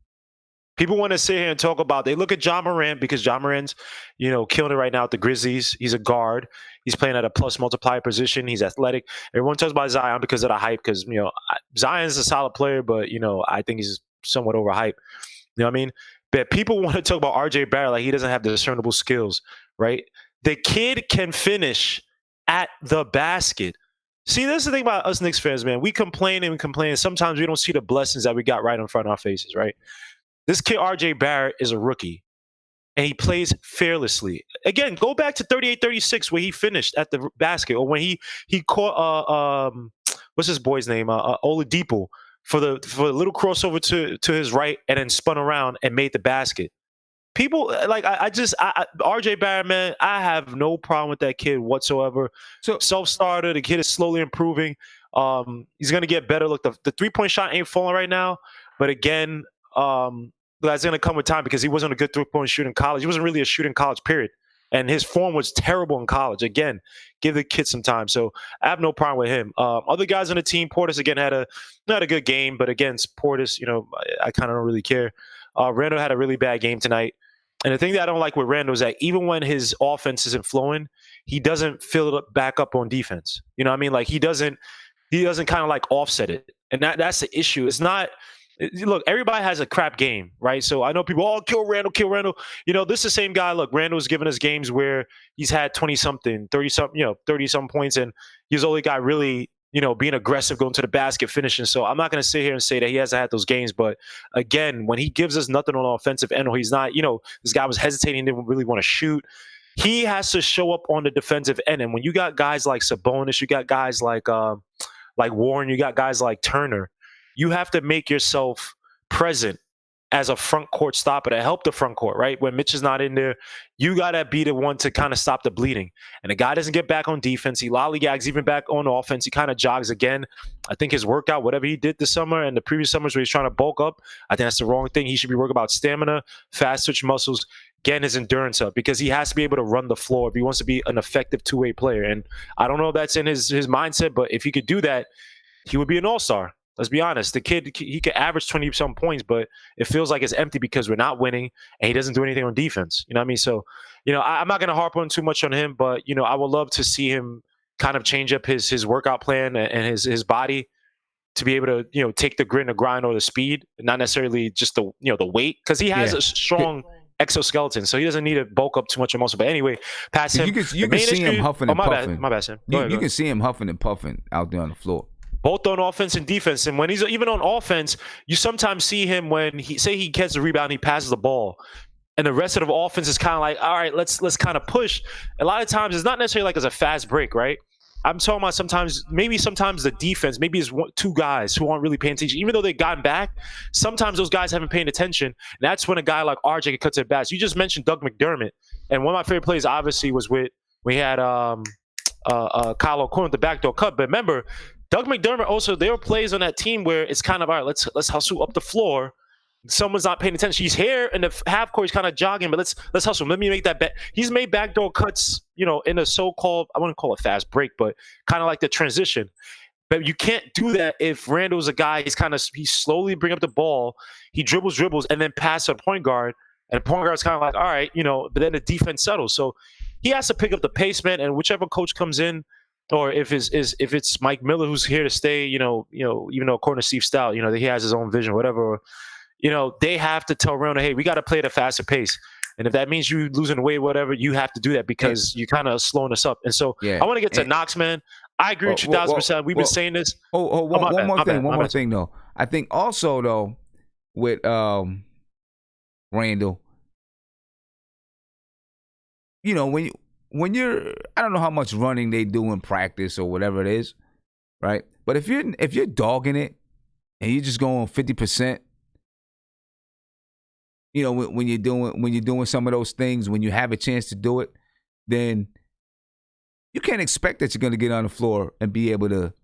People want to sit here and talk about, they look at John Morant because John Morant's, killing it right now at the Grizzlies. He's a guard. He's playing at a plus multiplier position. He's athletic. Everyone talks about Zion because of the hype, because, Zion's a solid player, but, I think he's somewhat overhyped. You know what I mean? But people want to talk about RJ Barrett like he doesn't have the discernible skills, right? The kid can finish at the basket. See, that's the thing about us Knicks fans, man. We complain and we complain. Sometimes we don't see the blessings that we got right in front of our faces, right? This kid, RJ Barrett, is a rookie, and he plays fearlessly. Again, go back to 38-36 where he finished at the basket, or when he caught what's his boy's name, Oladipo, for the little crossover to his right, and then spun around and made the basket. People like RJ Barrett, man. I have no problem with that kid whatsoever. So self-starter, the kid is slowly improving. He's gonna get better. Look, the 3-point shot ain't falling right now, but again, that's gonna come with time because he wasn't a good 3-point shooter in college. He wasn't really a shooter in college, period. And his form was terrible in college. Again, give the kid some time. So I have no problem with him. Other guys on the team, Portis again had not a good game, but against Portis, I kind of don't really care. Randle had a really bad game tonight. And the thing that I don't like with Randle is that even when his offense isn't flowing, he doesn't fill it back up on defense. You know what I mean? Like he doesn't kind of like offset it. And that's the issue. It's not look, everybody has a crap game, right? So I know people, kill Randle. This is the same guy. Look, Randle's given us games where he's had 20-something, 30-something, 30-some points, and he's the only guy really, being aggressive, going to the basket, finishing. So I'm not going to sit here and say that he hasn't had those games. But again, when he gives us nothing on the offensive end, or he's not, this guy was hesitating, didn't really want to shoot. He has to show up on the defensive end. And when you got guys like Sabonis, you got guys like Warren, you got guys like Turner, you have to make yourself present as a front court stopper to help the front court, right? When Mitch is not in there, you got to be the one to kind of stop the bleeding. And the guy doesn't get back on defense. He lollygags even back on offense. He kind of jogs again. I think his workout, whatever he did this summer and the previous summers where he's trying to bulk up, I think that's the wrong thing. He should be working about stamina, fast switch muscles, getting his endurance up, because he has to be able to run the floor if he wants to be an effective two-way player. And I don't know if that's in his mindset, but if he could do that, he would be an all-star. Let's be honest. The kid, he could average 20-some points, but it feels like it's empty because we're not winning and he doesn't do anything on defense. You know what I mean? So, I'm not going to harp on too much on him, but, I would love to see him kind of change up his workout plan and his body to be able to, take the grit and the grind or the speed, not necessarily just the weight, because he has a strong exoskeleton, so he doesn't need to bulk up too much of muscle. But anyway, pass him. You can see him huffing and puffing. My bad, Sam. You can see him huffing and puffing out there on the floor. Both on offense and defense. And when he's even on offense, you sometimes see him when he gets the rebound, he passes the ball, and the rest of the offense is kind of like, all right, let's kind of push. A lot of times it's not necessarily like it's a fast break, right? I'm talking about sometimes the defense, maybe it's two guys who aren't really paying attention. Even though they've gotten back, sometimes those guys haven't paid attention. And that's when a guy like RJ can cut to the basket. You just mentioned Doug McDermott. And one of my favorite plays obviously was we had Kyle O'Connor with the backdoor cut. But remember, Doug McDermott also, there were plays on that team where it's kind of, all right, let's hustle up the floor. Someone's not paying attention. He's here in the half court, he's kind of jogging, but let's hustle. Let me make that bet. He's made backdoor cuts, in a so-called, I wouldn't call it fast break, but kind of like the transition. But you can't do that if Randle's a guy, he slowly bring up the ball, he dribbles, and then pass to a point guard, and the point guard's kind of like, all right, but then the defense settles. So he has to pick up the pace, man, and whichever coach comes in, or if it's Mike Miller who's here to stay, even though according to Steve Stout, he has his own vision, whatever, they have to tell Randle, hey, we got to play at a faster pace. And if that means you losing weight, whatever, you have to do that because you kind of slowing us up. And so I want to get to Knox, man. I agree with you 1,000%. We've been saying this. One more thing, though. I think also, though, with Randle, when you're, I don't know how much running they do in practice or whatever it is, right? But if you're dogging it and you're just going 50%, when you're doing some of those things, when you have a chance to do it, then you can't expect that you're going to get on the floor and be able to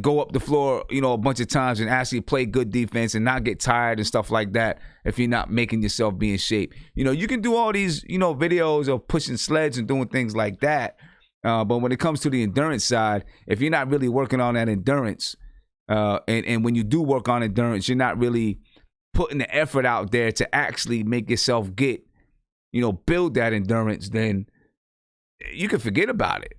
go up the floor, a bunch of times and actually play good defense and not get tired and stuff like that if you're not making yourself be in shape. You can do all these, videos of pushing sleds and doing things like that. But when it comes to the endurance side, if you're not really working on that endurance, and when you do work on endurance, you're not really putting the effort out there to actually make yourself build that endurance, then you can forget about it.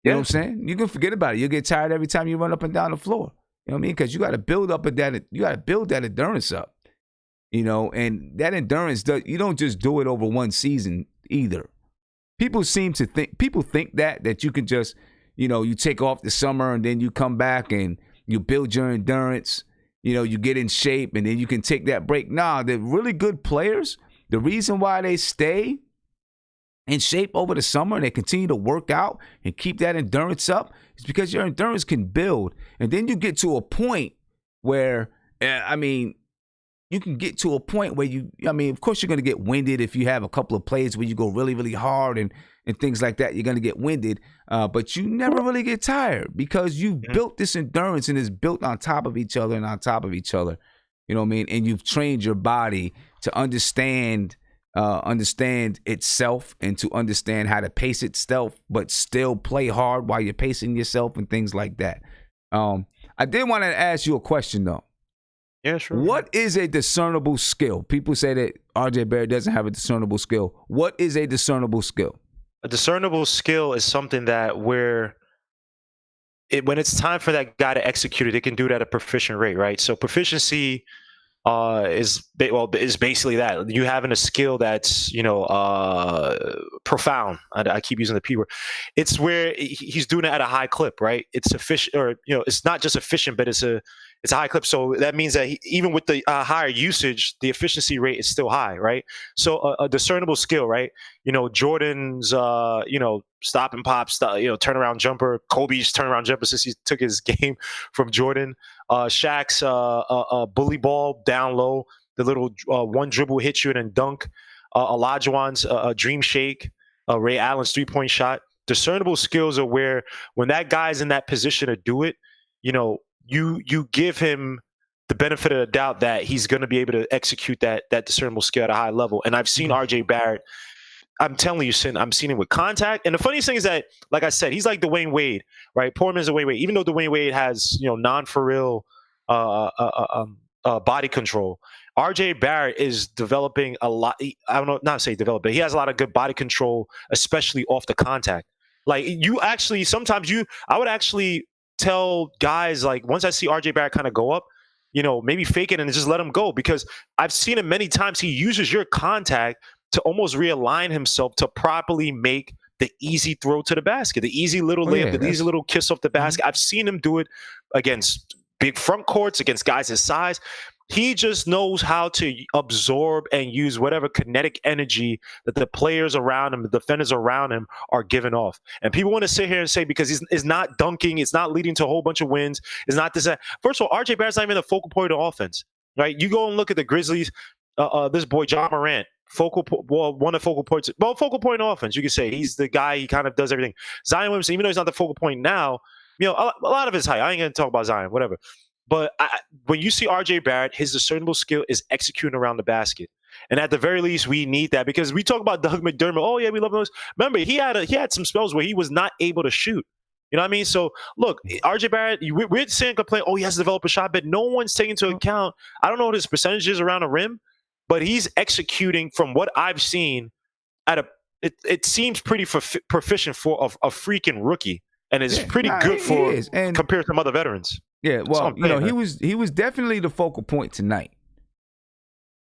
You know what I'm saying? You can forget about it. You'll get tired every time you run up and down the floor. You know what I mean? Because you got to build that endurance up. And that endurance, you don't just do it over one season either. people think that you can just, you take off the summer and then you come back and you build your endurance, you get in shape and then you can take that break. Nah, the really good players, the reason why they stay in shape over the summer and they continue to work out and keep that endurance up is because your endurance can build. And then you get to a point where, you can get to a point where of course you're going to get winded if you have a couple of plays where you go really, really hard and things like that. You're going to get winded, but you never really get tired because you've built this endurance and it's built on top of each other and on top of each other. You know what I mean? And you've trained your body to understand itself and to understand how to pace itself, but still play hard while you're pacing yourself and things like that. I did want to ask you a question though. Yeah, sure. What is a discernible skill? People say that RJ Barrett doesn't have a discernible skill. What is a discernible skill? A discernible skill is something that when it's time for that guy to execute it, they can do it at a proficient rate, right? So proficiency is basically that. You having a skill that's, profound. I keep using the P word. It's where he's doing it at a high clip, right? It's efficient, or, it's not just efficient, but it's a high clip. So that means that even with the higher usage, the efficiency rate is still high, right? So a discernible skill, right? Jordan's, stop and pop, turnaround jumper, Kobe's turnaround jumper since he took his game from Jordan. Shaq's bully ball down low, the little one dribble hit you and then dunk. Olajuwon's dream shake, Ray Allen's 3-point shot. Discernible skills are where when that guy's in that position to do it, you give him the benefit of the doubt that he's going to be able to execute that discernible skill at a high level. And I've seen RJ Barrett. I'm telling you, I've seen him with contact. And the funniest thing is that, like I said, he's like Dwayne Wade, right? Poor man's Dwayne Wade. Even though Dwayne Wade has, non-for-real body control, RJ Barrett is developing a lot. I don't know, not say develop, but he has a lot of good body control, especially off the contact. Like I would actually tell guys, like, once I see RJ Barrett kind of go up, maybe fake it and just let him go, because I've seen him many times. He uses your contact to almost realign himself to properly make the easy throw to the basket, the easy little layup, the easy little kiss off the basket. I've seen him do it against big front courts, against guys his size. He just knows how to absorb and use whatever kinetic energy that the players around him, the defenders around him, are giving off. And people want to sit here and say, because he's not dunking, it's not leading to a whole bunch of wins, it's not this. First of all, RJ Barrett's not even the focal point of offense, right? You go and look at the Grizzlies, this boy, John Morant, one of the focal points, focal point of offense, you could say. He's the guy, he kind of does everything. Zion Williamson, even though he's not the focal point now, a lot of his height. I ain't going to talk about Zion, whatever. But when you see RJ Barrett, his discernible skill is executing around the basket. And at the very least, we need that, because we talk about Doug McDermott. Oh, yeah, we love those. Remember, he had some spells where he was not able to shoot. You know what I mean? So, look, RJ Barrett, we're saying complain, he has to develop a shot, but no one's taking into account, I don't know what his percentage is around the rim, but he's executing, from what I've seen, it seems pretty proficient for a freaking rookie. And it's pretty good compared to some other veterans. Yeah, well, he was definitely the focal point tonight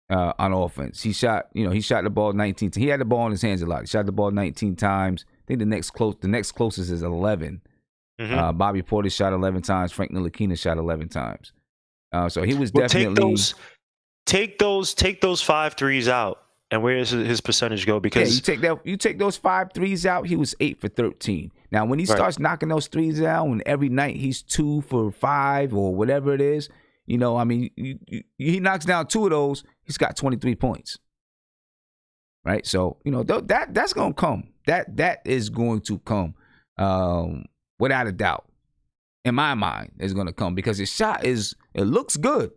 on offense. He shot the ball 19 times. He had the ball in his hands a lot. He shot the ball 19 times. I think the next closest is 11. Bobby Portis shot 11 times. Frank Ntilikina shot 11 times. So he was definitely take those 5 threes out. And where does his percentage go? Because you take those 5 threes out, he was 8 for 13. Now, when he starts knocking those threes down, when every night he's 2 for 5 or whatever it is, he knocks down 2 of those, he's got 23 points. Right? So, that's going to come. That is going to come without a doubt. In my mind, it's going to come, because his shot it looks good.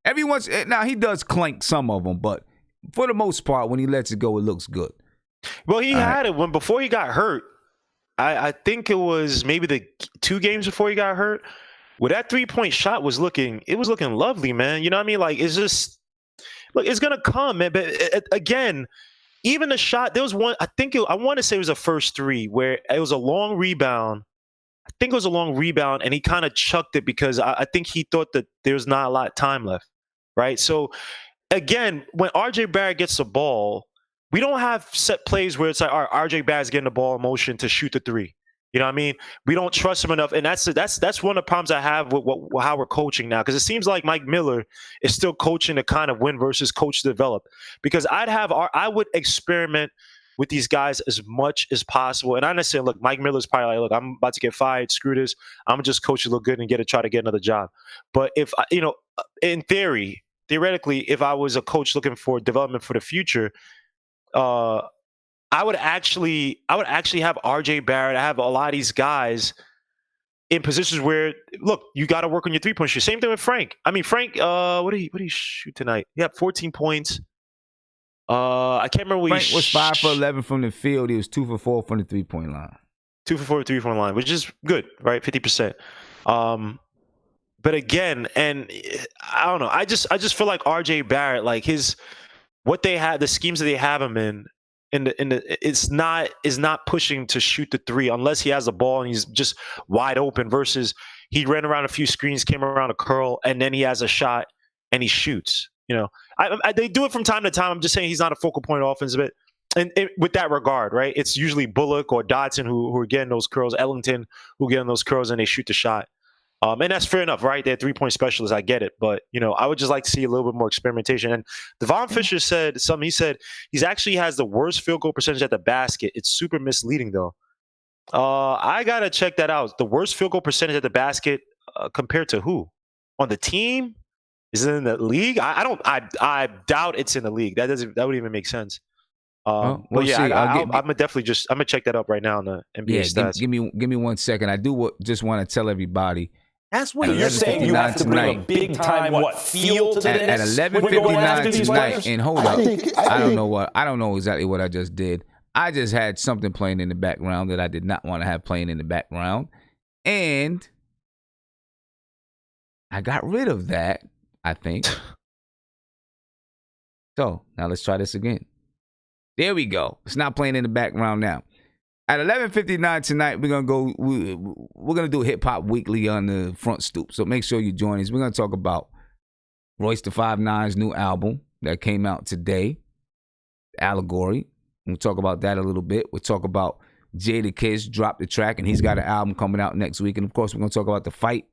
Now he does clank some of them, but for the most part, when he lets it go, it looks good. Well, he had it before he got hurt. I think it was maybe the 2 games before he got hurt, where that 3-point shot was looking lovely, man. You know what I mean? Like, it's just, look, it's gonna come, man. But again, even the shot, there was one. I want to say it was a first 3 where it was a long rebound. I think it was a long rebound, and he kind of chucked it because I think he thought that there was not a lot of time left, right? So, again, when RJ Barrett gets the ball, we don't have set plays where it's like, all right, RJ Barrett's getting the ball in motion to shoot the three. You know what I mean? We don't trust him enough, and that's one of the problems I have with how we're coaching now. Because it seems like Mike Miller is still coaching to kind of win versus coach to develop. Because I would experiment with these guys as much as possible. And I understand, look, Mike Miller's probably like, look, I'm about to get fired. Screw this. I'm gonna just coach to look good and try to get another job. But if in theoretically, if I was a coach looking for development for the future, I would actually have RJ Barrett. I have a lot of these guys in positions where, look, you got to work on your 3-point shoot. Same thing with Frank. I mean, Frank, what did he shoot tonight? He had 14 points. I can't remember what Frank was 5 for 11 from the field. He was 2 for 4 from the 3-point line. 2 for 4 3-point line, which is good, right? 50%. But again, and I don't know. I just feel like RJ Barrett, like what they have, the schemes that they have him in is not pushing to shoot the three unless he has the ball and he's just wide open. Versus he ran around a few screens, came around a curl, and then he has a shot and he shoots. They do it from time to time. I'm just saying he's not a focal point offensive. And with that regard, right? It's usually Bullock or Dotson who are getting those curls, Ellington who getting those curls, and they shoot the shot. And that's fair enough, right? They're 3-point specialists. I get it. But, I would just like to see a little bit more experimentation. And Devon Fisher said something. He said he actually has the worst field goal percentage at the basket. It's super misleading, though. I got to check that out. The worst field goal percentage at the basket compared to who? On the team? Is it in the league? I doubt it's in the league. That wouldn't even make sense. I'm gonna check that up right now on the NBA stats. Give me 1 second. I just want to tell everybody. That's what you're saying. You have to bring a big time feel to this at 11:59 tonight. And hold up, I don't know exactly what I just did. I just had something playing in the background that I did not want to have playing in the background, and I got rid of that, I think. So now let's try this again. There we go. It's not playing in the background now. At 11:59 tonight, we're gonna do Hip Hop Weekly on the Front Stoop. So make sure you join us. We're gonna talk about Royce da 5'9's new album that came out today, Allegory. We'll talk about that a little bit. We'll talk about Jadakiss dropped the track, and he's got an album coming out next week. And of course, we're gonna talk about the fight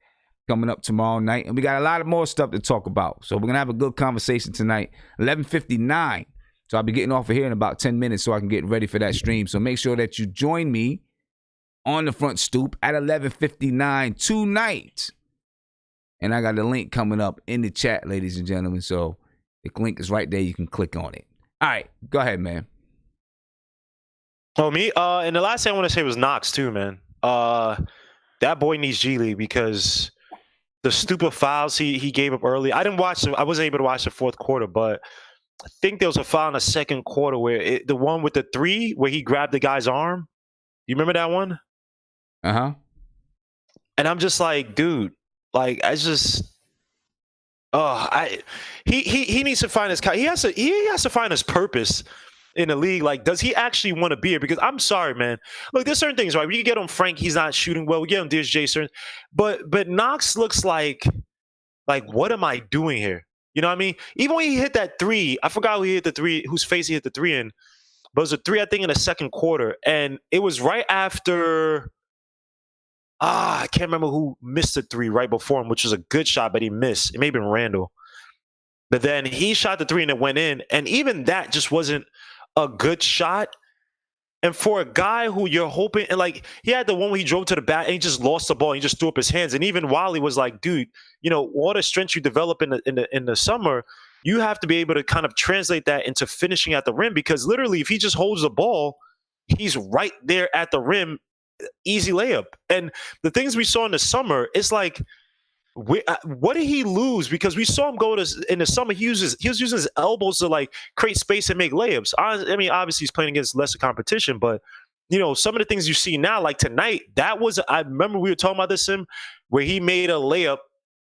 coming up tomorrow night. And we got a lot of more stuff to talk about. So we're gonna have a good conversation tonight. 11:59. So I'll be getting off of here in about 10 minutes so I can get ready for that stream. So make sure that you join me on the Front Stoop at 11:59 tonight. And I got the link coming up in the chat, ladies and gentlemen. So the link is right there. You can click on it. All right. Go ahead, man. Oh, me? And the last thing I want to say was Knox, too, man. That boy needs G League because the stupid fouls he gave up early. I wasn't able to watch the fourth quarter, but I think there was a foul in the second quarter where the one with the three where he grabbed the guy's arm. You remember that one? Uh-huh. And I'm just like, dude, like he needs to find his he has to find his purpose in the league. Like, does he actually want to be here? Because I'm sorry, man. Look, there's certain things, right? We can get on Frank, he's not shooting well. We get on DSJ, but Knox looks like what am I doing here? You know what I mean? Even when he hit that three, I forgot who he hit the three, whose face he hit the three in. But it was a three, I think, in the second quarter. And it was right after, I can't remember who missed the three right before him, which was a good shot, but he missed. It may have been Randle. But then he shot the three and it went in. And even that just wasn't a good shot. And for a guy who you're hoping, and like he had the one where he drove to the bat and he just lost the ball and he just threw up his hands. And even Wally was like, dude, all the strength you develop in the summer, you have to be able to kind of translate that into finishing at the rim, because literally if he just holds the ball, he's right there at the rim, easy layup. And the things we saw in the summer, it's like, what did he lose? Because we saw him in the summer. He was using his elbows to like create space and make layups. I mean, obviously he's playing against lesser competition, but some of the things you see now, like tonight, I remember we were talking about this where he made a layup,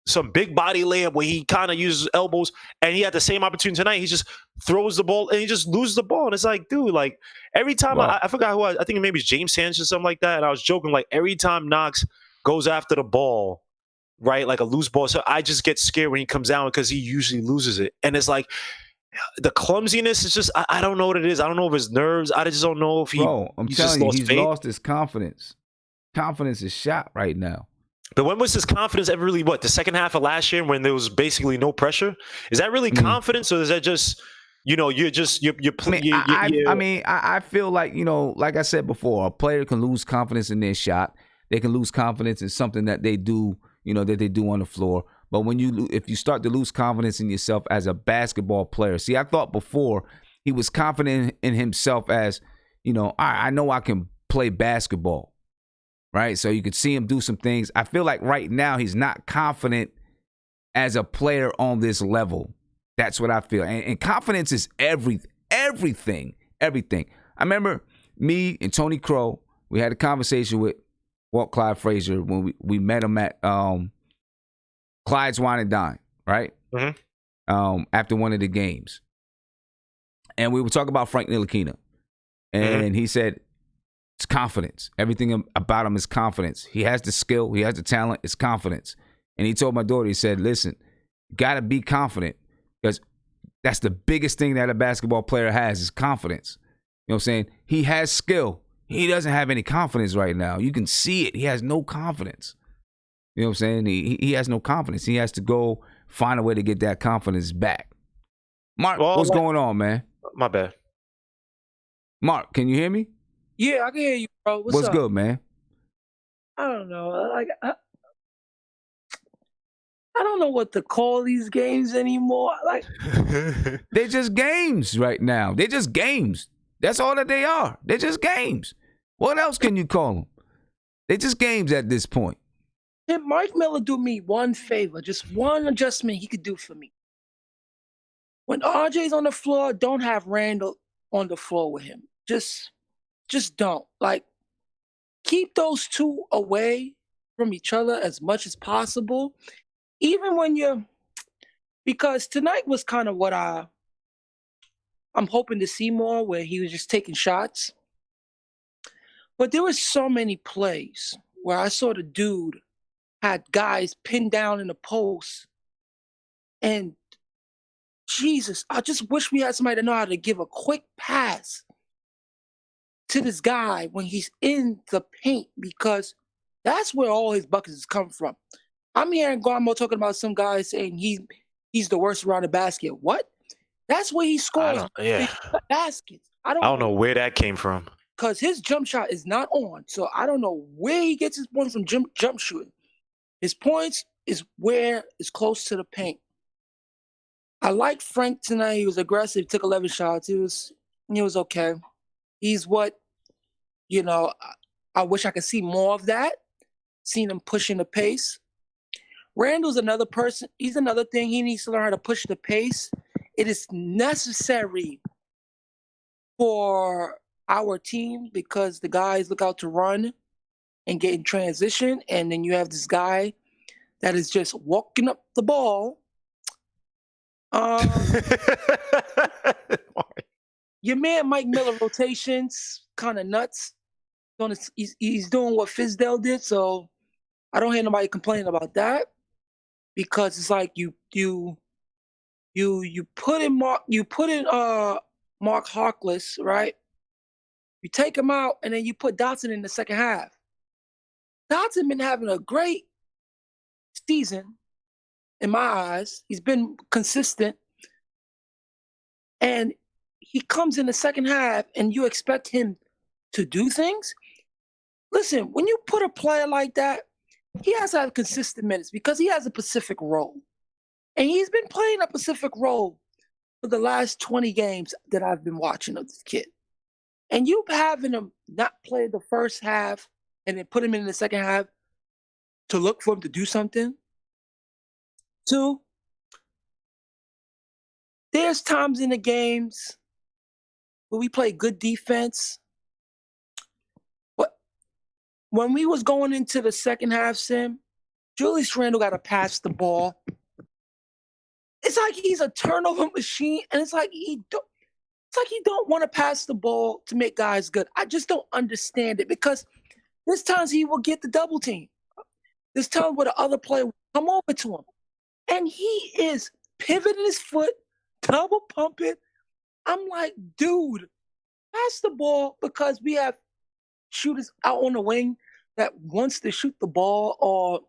some big body layup where he kind of uses elbows, and he had the same opportunity tonight. He just throws the ball and he just loses the ball. And it's like, dude, like every time I forgot who I think maybe it's James Sanchez or something like that. And I was joking, like every time Knox goes after the ball, right, like a loose ball, so I just get scared when he comes down because he usually loses it. And it's like, the clumsiness is just, I don't know what it is. I don't know if it's nerves. I just don't know if I'm telling you, he's lost his confidence. Confidence is shot right now. But when was his confidence ever really, the second half of last year when there was basically no pressure? Is that really confidence, or is that just, I feel like, like I said before, a player can lose confidence in their shot. They can lose confidence in something that they do, that they do on the floor. But if you start to lose confidence in yourself as a basketball player, see, I thought before he was confident in himself as, I know I can play basketball, right? So you could see him do some things. I feel like right now he's not confident as a player on this level. That's what I feel. And confidence is everything. I remember me and Tony Crow, we had a conversation with Walt Clyde Frazier when we met him at Clyde's Wine and Dine, right? Mm-hmm. After one of the games. And we were talking about Frank Ntilikina. And he said, it's confidence. Everything about him is confidence. He has the skill. He has the talent. It's confidence. And he told my daughter, he said, listen, you got to be confident, because that's the biggest thing that a basketball player has is confidence. You know what I'm saying? He has skill. He doesn't have any confidence right now. You can see it. He has no confidence. You know what I'm saying? He has no confidence. He has to go find a way to get that confidence back. Mark, what's going on, man? My bad. Mark, can you hear me? Yeah, I can hear you, bro. What's up? Good, man? I don't know. I don't know what to call these games anymore. They're just games right now. They're just games. That's all that they are. They're just games. What else can you call them? They're just games at this point. Can Mike Miller do me one favor? Just one adjustment he could do for me. When RJ's on the floor, don't have Randle on the floor with him. Just don't. Keep those two away from each other as much as possible. Even when because tonight was kind of what I'm hoping to see more, where he was just taking shots. But there were so many plays where I saw the dude had guys pinned down in the post. And Jesus, I just wish we had somebody to know how to give a quick pass to this guy when he's in the paint, because that's where all his buckets come from. I'm hearing Gamal talking about some guy saying he's the worst around the basket. What? That's where he scores baskets. I don't know where that came from. Because his jump shot is not on. So I don't know where he gets his points from jump shooting. His points is where it's close to the paint. I liked Frank tonight. He was aggressive. He took 11 shots. He was okay. He's what, I wish I could see more of that. Seen him pushing the pace. Randle's another person. He's another thing. He needs to learn how to push the pace. It is necessary for our team because the guys look out to run and get in transition. And then you have this guy that is just walking up the ball. Your man Mike Miller rotations kind of nuts. He's doing what Fizdale did, so I don't hear nobody complaining about that, because it's like you put in Mark Harkless, right? You take him out and then you put Dotson in the second half. Dotson been having a great season in my eyes. He's been consistent. And he comes in the second half and you expect him to do things. Listen, when you put a player like that, he has to have consistent minutes because he has a specific role. And he's been playing a specific role for the last 20 games that I've been watching of this kid. And you having him not play the first half and then put him in the second half to look for him to do something. Two, there's times in the games where we play good defense. But when we was going into the second half, Sim, Julius Randle got to pass the ball. It's like he's a turnover machine, and it's like he don't want to pass the ball to make guys good. I just don't understand it, because there's times he will get the double team. There's times where the other player will come over to him, and he is pivoting his foot double pump it. I'm like, dude, pass the ball, because we have shooters out on the wing that wants to shoot the ball or,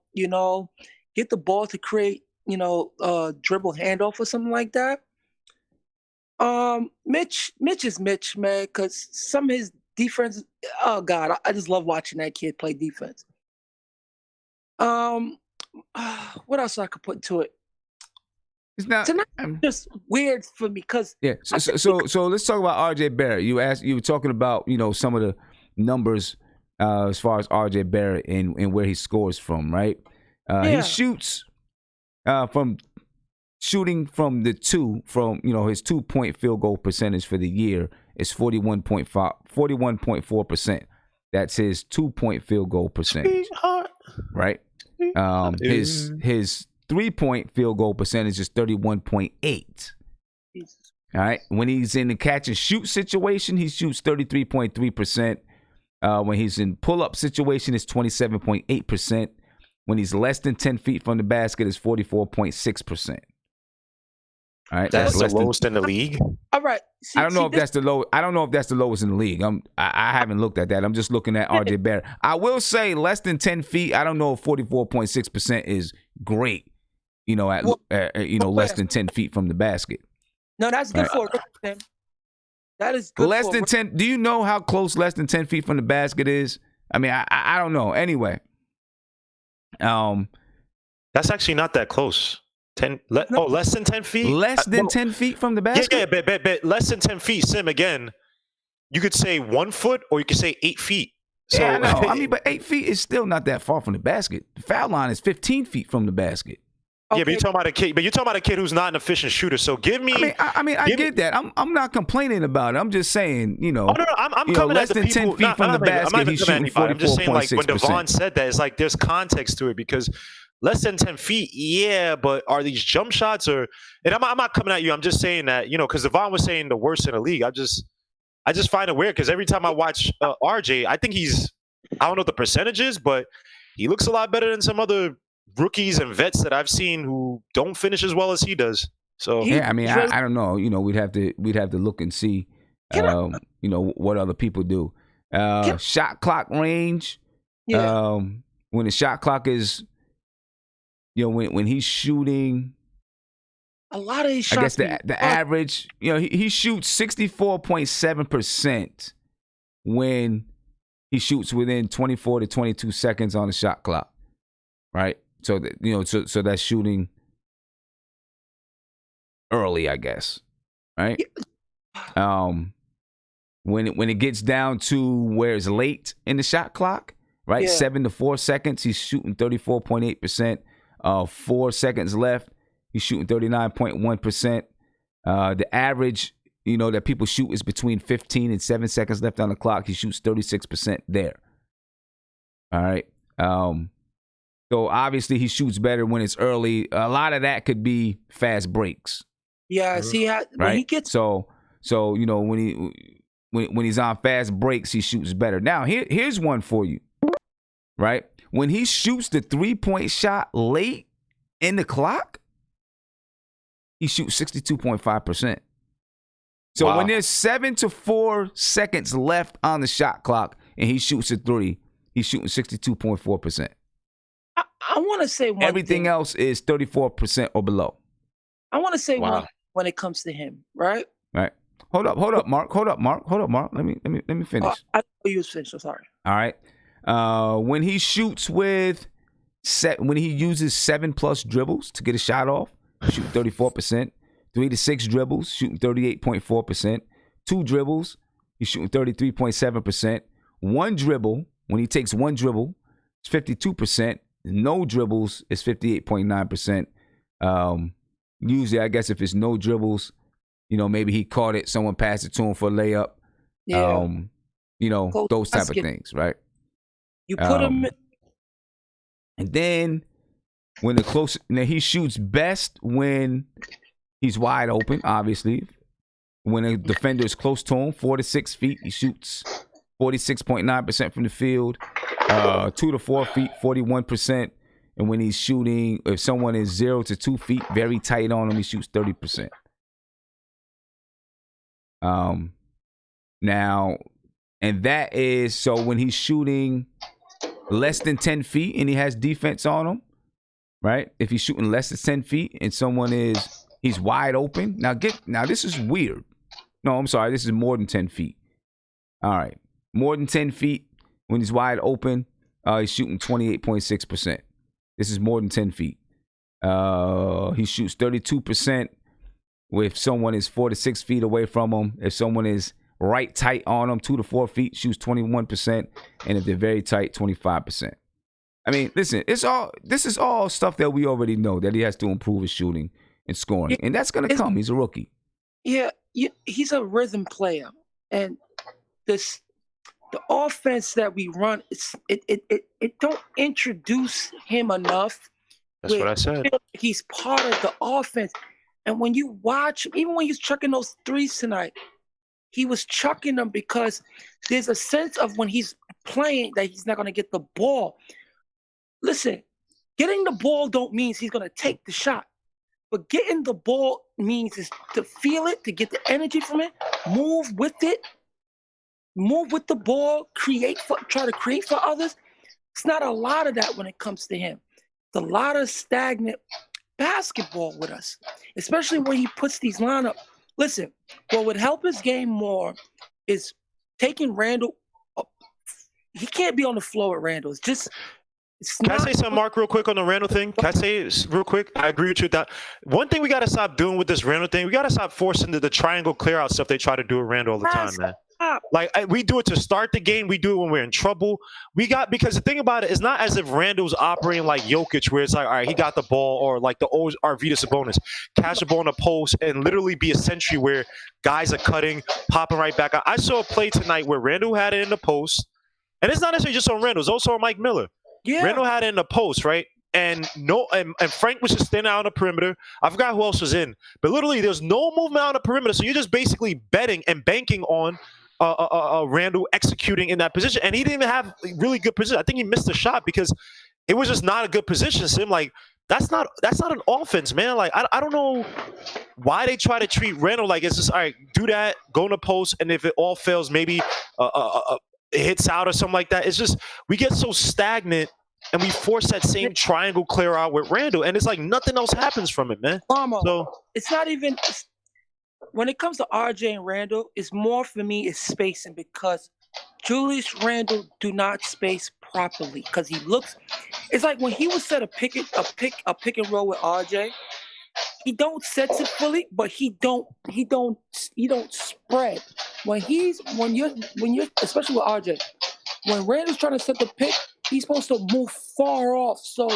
get the ball to create, dribble handoff or something like that. Mitch is Mitch, man, because some of his defense, oh God, I just love watching that kid play defense. What else I could put to it? It's not Tonight just weird for me because So let's talk about RJ Barrett. You were talking about some of the numbers as far as RJ Barrett and where he scores from, right? He shoots from shooting from the two, from his 2-point field goal percentage for the year is 41.4%. That's his 2-point field goal percentage, right? His 3-point field goal percentage is 31.8. All right. When he's in the catch and shoot situation, he shoots 33.3%. When he's in pull-up situation, it's 27.8%. When he's less than 10 feet from the basket, it's 44.6%. All right. That's the lowest in the league. All right. I don't know if that's the low. I don't know if that's the lowest in the league. I haven't looked at that. I'm just looking at RJ Barrett. I will say less than 10 feet. I don't know if 44.6% is great. Less than 10 feet from the basket. No, that's good for him. That is good. Less than 10. Do you know how close less than 10 feet from the basket is? I mean, I don't know. Anyway, that's actually not that close. Less than 10 feet. Less than 10 feet from the basket. Yeah, but less than 10 feet. Sim, again, you could say 1 foot or you could say 8 feet. So, yeah, I know. I mean, but 8 feet is still not that far from the basket. The foul line is 15 feet from the basket. Okay. Yeah, but you're talking about a kid who's not an efficient shooter. So give me. I get that. I'm not complaining about it. I'm just saying, Oh, no, I'm coming less at the than people, 10 feet from the basket. He's shooting 44.6%. I'm just saying, like when Devon said that, it's like there's context to it because less than 10 feet, yeah, but are these jump shots or? And I'm not coming at you. I'm just saying that because Devon was saying the worst in the league. I just find it weird because every time I watch RJ, I think I don't know what the percentage is, but he looks a lot better than some other rookies and vets that I've seen who don't finish as well as he does. So yeah, I mean, I don't know. We'd have to look and see, what other people do. Shot clock range. Yeah. When the shot clock is, when he's shooting, a lot of these shots. I guess the average, he shoots 64.7% when he shoots within 24 to 22 seconds on the shot clock, right? So so that's shooting early, I guess, right? When it gets down to where it's late in the shot clock, right? 7 to 4 seconds, he's shooting 34.8%. 4 seconds left, he's shooting 39.1%. The average, that people shoot is between 15 and 7 seconds left on the clock. He shoots 36% there. All right. So obviously he shoots better when it's early. A lot of that could be fast breaks. Yeah, see how right? he gets so when he's on fast breaks, he shoots better. Now here's one for you, right? When he shoots the 3-point shot late in the clock, he shoots 62.5%. So when there's 7 to 4 seconds left on the shot clock and he shoots a 3, he's shooting 62.4%. I want to say one Everything thing. else is 34% or below. I want to say one when it comes to him, right? Right. Hold up, Mark. Let me finish. I thought you was finished. I'm sorry. All right. When he shoots when he uses 7+ dribbles to get a shot off, shoot 34%. 3 to 6 dribbles, shooting 38.4%. 2 dribbles, he's shooting 33.7%. 1 dribble, when he takes 1 dribble, it's 52%. No dribbles is 58.9%. Usually, I guess if it's no dribbles, maybe he caught it, someone passed it to him for a layup. Yeah. Those type of things, right? You put him. And then he shoots best when he's wide open, obviously. When a defender is close to him, 4 to 6 feet, he shoots 46.9% from the field. 2 to 4 feet, 41%. And when he's shooting, if someone is 0 to 2 feet, very tight on him, he shoots 30%. Now, and that is so when he's shooting less than 10 feet and he has defense on him, right? If he's shooting less than 10 feet and he's wide open. Now this is weird. No, I'm sorry. This is more than 10 feet. All right. More than 10 feet when he's wide open, he's shooting 28.6%. This is more than 10 feet. He shoots 32% if someone is 4 to 6 feet away from him. If someone is right tight on him, 2 to 4 feet, shoots 21%. And if they're very tight, 25%. I mean, listen, this is all stuff that we already know, that he has to improve his shooting and scoring. And that's going to come. He's a rookie. Yeah, he's a rhythm player. And the offense that we run, it don't introduce him enough. That's what I said. He's part of the offense. And when you watch, even when he's chucking those threes tonight, he was chucking them because there's a sense of when he's playing that he's not going to get the ball. Listen, getting the ball don't mean he's going to take the shot. But getting the ball means is to feel it, to get the energy from it, move with it, move with the ball, try to create for others. It's not a lot of that when it comes to him. It's a lot of stagnant basketball with us, especially when he puts these lineups. Listen, what would help his game more is taking Randle. He can't be on the floor with Randle. Can I say something, Mark, real quick on the Randle thing? Can I say it real quick? I agree with you. That one thing we got to stop doing with this Randle thing, we got to stop forcing the triangle clear out stuff they try to do with Randle all the time, man. Like, we do it to start the game. We do it when we're in trouble. Because the thing about it is not as if Randle's operating like Jokic, where it's like, all right, he got the ball, or like the old Arvydas Sabonis, catch the ball in the post and literally be a century where guys are cutting, popping right back out. I saw a play tonight where Randle had it in the post, and it's not necessarily just on Randle, it's also on Mike Miller. Yeah. Randle had it in the post, right? And Frank was just standing out on the perimeter. I forgot who else was in, but literally there's no movement on the perimeter, so you're just basically betting and banking on Randle executing in that position, and he didn't even have really good position. I think he missed the shot because it was just not a good position. So I'm like, that's not an offense, man. Like, I don't know why they try to treat Randle like it's just, all right, do that, go in the post, and if it all fails, maybe it hits out or something like that. It's just we get so stagnant, and we force that same triangle clear out with Randle, and it's like nothing else happens from it, man. So it's not even. When it comes to RJ and Randle, it's more for me is spacing, because Julius Randle do not space properly, because he looks. It's like when he would set a pick and roll with RJ, he don't set it fully, but he don't spread. When you're especially with RJ, when Randle's trying to set the pick, he's supposed to move far off so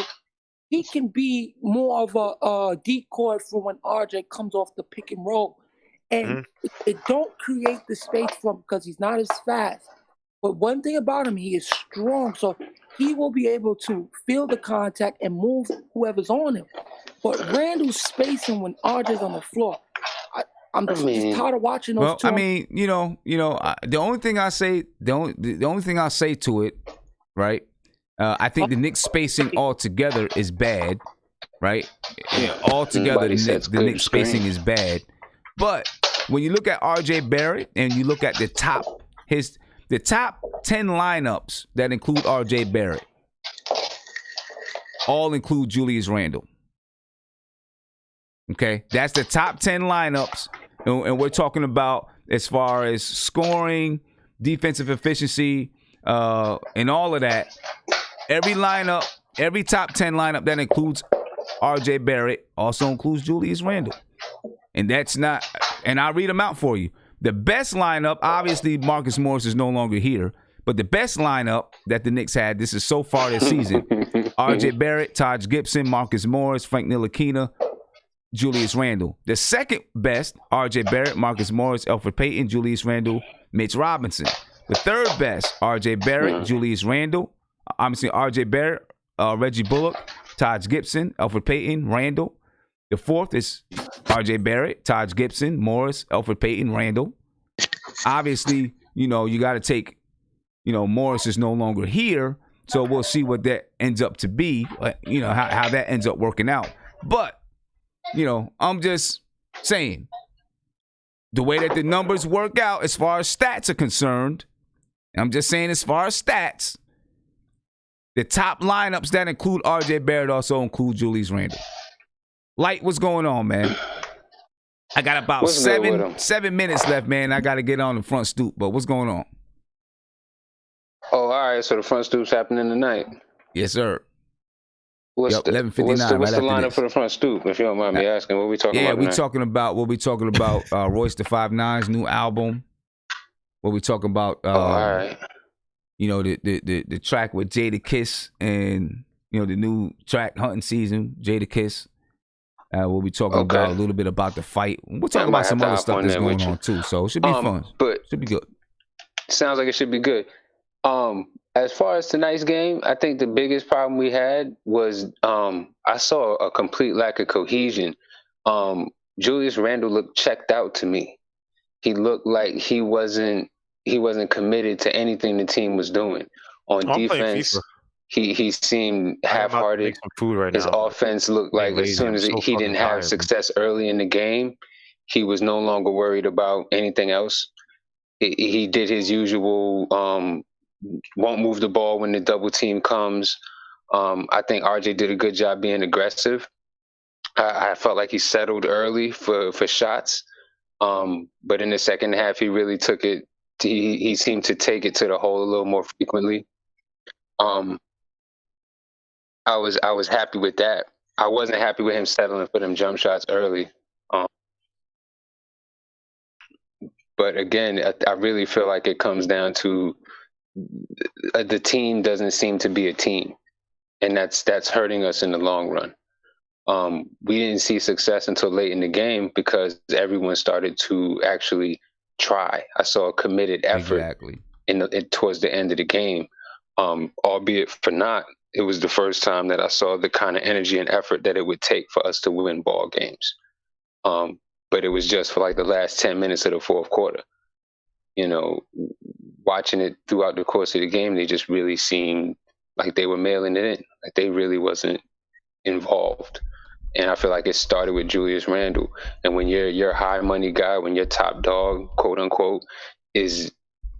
he can be more of a decoy for when RJ comes off the pick and roll. And it don't create the space for him because he's not as fast. But one thing about him, he is strong. So he will be able to feel the contact and move whoever's on him. But Randle's spacing when RJ's on the floor, I'm just tired of watching those two. I mean, the only thing I say, the only thing I'll say to it, right? I think the Knicks spacing altogether is bad, right? Yeah, altogether, the Knicks spacing is bad. But when you look at RJ Barrett and you look at the top 10 lineups that include RJ Barrett, all include Julius Randle. Okay, that's the top 10 lineups, and we're talking about as far as scoring, defensive efficiency, and all of that. Every lineup, every top 10 lineup that includes RJ Barrett also includes Julius Randle. And that's not, and I'll read them out for you. The best lineup, obviously Marcus Morris is no longer here, but the best lineup that the Knicks had, this is so far this season, RJ Barrett, Taj Gibson, Marcus Morris, Frank Ntilikina, Julius Randle. The second best, RJ Barrett, Marcus Morris, Elfrid Payton, Julius Randle, Mitch Robinson. The third best, RJ Barrett, Julius Randle, RJ Barrett, Reggie Bullock, Taj Gibson, Elfrid Payton, Randle. The fourth is RJ Barrett, Taj Gibson, Morris, Elfrid Payton, Randle. Obviously, you got to take, Morris is no longer here, so we'll see what that ends up to be, how that ends up working out. But, I'm just saying, the way that the numbers work out as far as stats are concerned, I'm just saying as far as stats, the top lineups that include R.J. Barrett also include Julius Randle. Light, what's going on, man? I got about What's good with 7 minutes left, man. I got to get on the front stoop, but what's going on? Oh, all right. So the front stoop's happening tonight. Yes, sir. What's Yep, the 11:59. What's Right the after lineup this. for the front stoop? If you don't mind me asking, what we talking about? We'll be talking about Royce the 5'9's new album. What we talking about? All right. You know, the track with Jada Kiss and, you know, the new track Hunting Season, Jada Kiss. We'll be talking about a little bit about the fight. We'll talk about some other stuff that's going on too. So it should be fun. But should be good. Sounds like it should be good. As far as tonight's game, I think the biggest problem we had was I saw a complete lack of cohesion. Julius Randle looked checked out to me. He looked like he wasn't committed to anything the team was doing. On defense, he seemed half-hearted. His offense looked like as soon as he didn't have success early in the game, he was no longer worried about anything else. He did his usual won't move the ball when the double team comes. I think RJ did a good job being aggressive. I felt like he settled early for shots. But in the second half, he really took it. He seemed to take it to the hole a little more frequently. I was happy with that. I wasn't happy with him settling for them jump shots early. But again, I really feel like it comes down to the team doesn't seem to be a team, and that's hurting us in the long run. We didn't see success until late in the game because everyone started to actually try. I saw a committed effort towards the end of the game, albeit for not. It was the first time that I saw the kind of energy and effort that it would take for us to win ball games. But it was just for like the last 10 minutes of the fourth quarter. You know, watching it throughout the course of the game, they just really seemed like they were mailing it in. Like they really wasn't involved. And I feel like it started with Julius Randle. And when you're a high money guy, when your top dog, quote unquote, is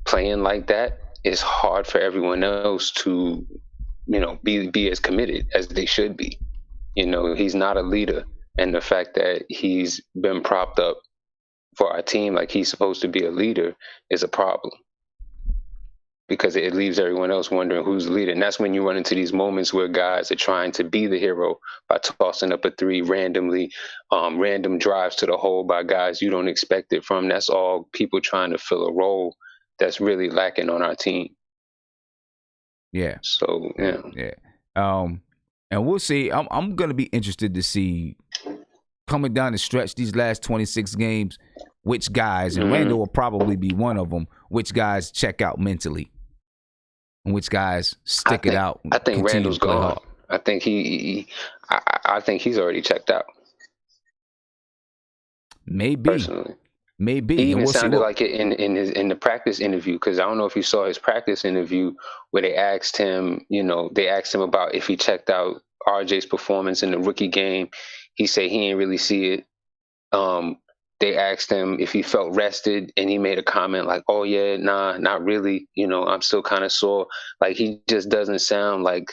playing like that, it's hard for everyone else to, you know, be as committed as they should be. You know, he's not a leader. And the fact that he's been propped up for our team like he's supposed to be a leader is a problem. Because it leaves everyone else wondering who's the leader. And that's when you run into these moments where guys are trying to be the hero by tossing up a three randomly, random drives to the hole by guys you don't expect it from. That's all people trying to fill a role that's really lacking on our team. Yeah. So, yeah. Yeah. And we'll see. I'm going to be interested to see coming down the stretch these last 26 games, which guys, and Randle will probably be one of them, which guys check out mentally and which guys stick it out. I think Randle's gone. Hard. I think I think he's already checked out. Maybe. Personally. Maybe. He even sounded like it in the practice interview, because I don't know if you saw his practice interview where they asked him, about if he checked out RJ's performance in the rookie game. He said he didn't really see it. They asked him if he felt rested, and he made a comment like, "Oh yeah, nah, not really. I'm still kind of sore." Like, he just doesn't sound like.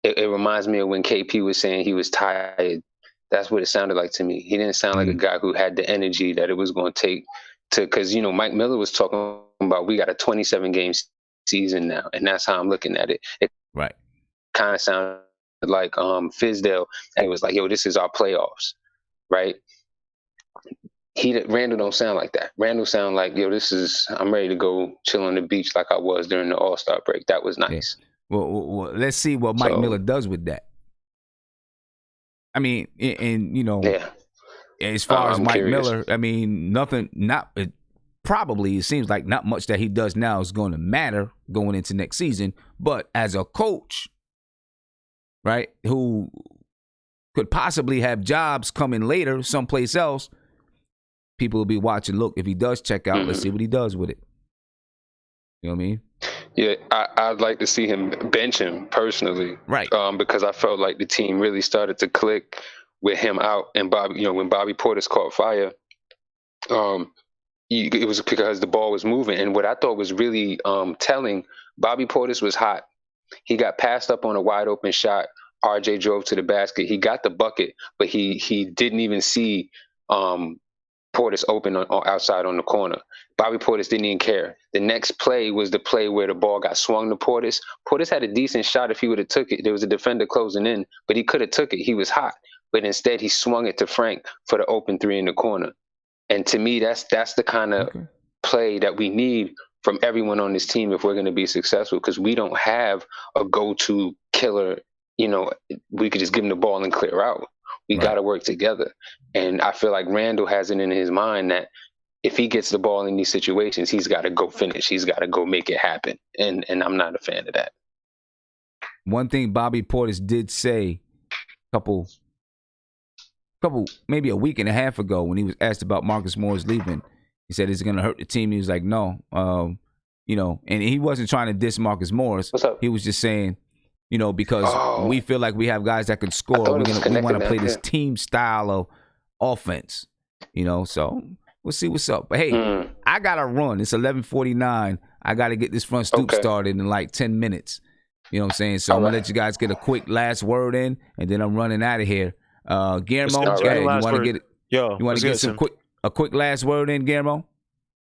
It reminds me of when KP was saying he was tired. That's what it sounded like to me. He didn't sound like a guy who had the energy that it was going to take to, because Mike Miller was talking about, we got a 27-game season now, and that's how I'm looking at it. It right kind of sounded like Fizdale, and it was like, yo, this is our playoffs, right? Randle don't sound like that. Randle sound like, yo, I'm ready to go chill on the beach like I was during the All-Star break. That was nice. Yeah. Well, let's see what Mike Miller does with that. I mean, as far as Mike Miller, I mean, it seems like not much that he does now is going to matter going into next season. But as a coach, right, who could possibly have jobs coming later someplace else, people will be watching. Look, if he does check out, let's see what he does with it. You know what I mean? Yeah, I'd like to see him bench him personally, right? Because I felt like the team really started to click with him out, and Bobby. When Bobby Portis caught fire, it was because the ball was moving. And what I thought was really telling, Bobby Portis was hot. He got passed up on a wide open shot. RJ drove to the basket. He got the bucket, but he didn't even see Portis open outside on the corner. Bobby Portis didn't even care. The next play was the play where the ball got swung to Portis. Portis had a decent shot if he would have took it. There was a defender closing in, but he could have took it. He was hot. But instead, he swung it to Frank for the open three in the corner. And to me, that's the kind of play that we need from everyone on this team if we're going to be successful, because we don't have a go-to killer. We could just give him the ball and clear out. We got to work together. And I feel like Randle has it in his mind that if he gets the ball in these situations, he's got to go finish. He's got to go make it happen. And I'm not a fan of that. One thing Bobby Portis did say couple, maybe a week and a half ago when he was asked about Marcus Morris leaving, he said, is it going to hurt the team? He was like, no. And he wasn't trying to diss Marcus Morris. What's up? He was just saying, because we feel like we have guys that can score. We want to play this team style of offense, so we'll see what's up. But, hey, I got to run. It's 11:49. I got to get this front stoop started in like 10 minutes. You know what I'm saying? So I'm going to let you guys get a quick last word in, and then I'm running out of here. Guillermo, go ahead. You want to get it? Yo, you want to get a quick last word in, Guillermo?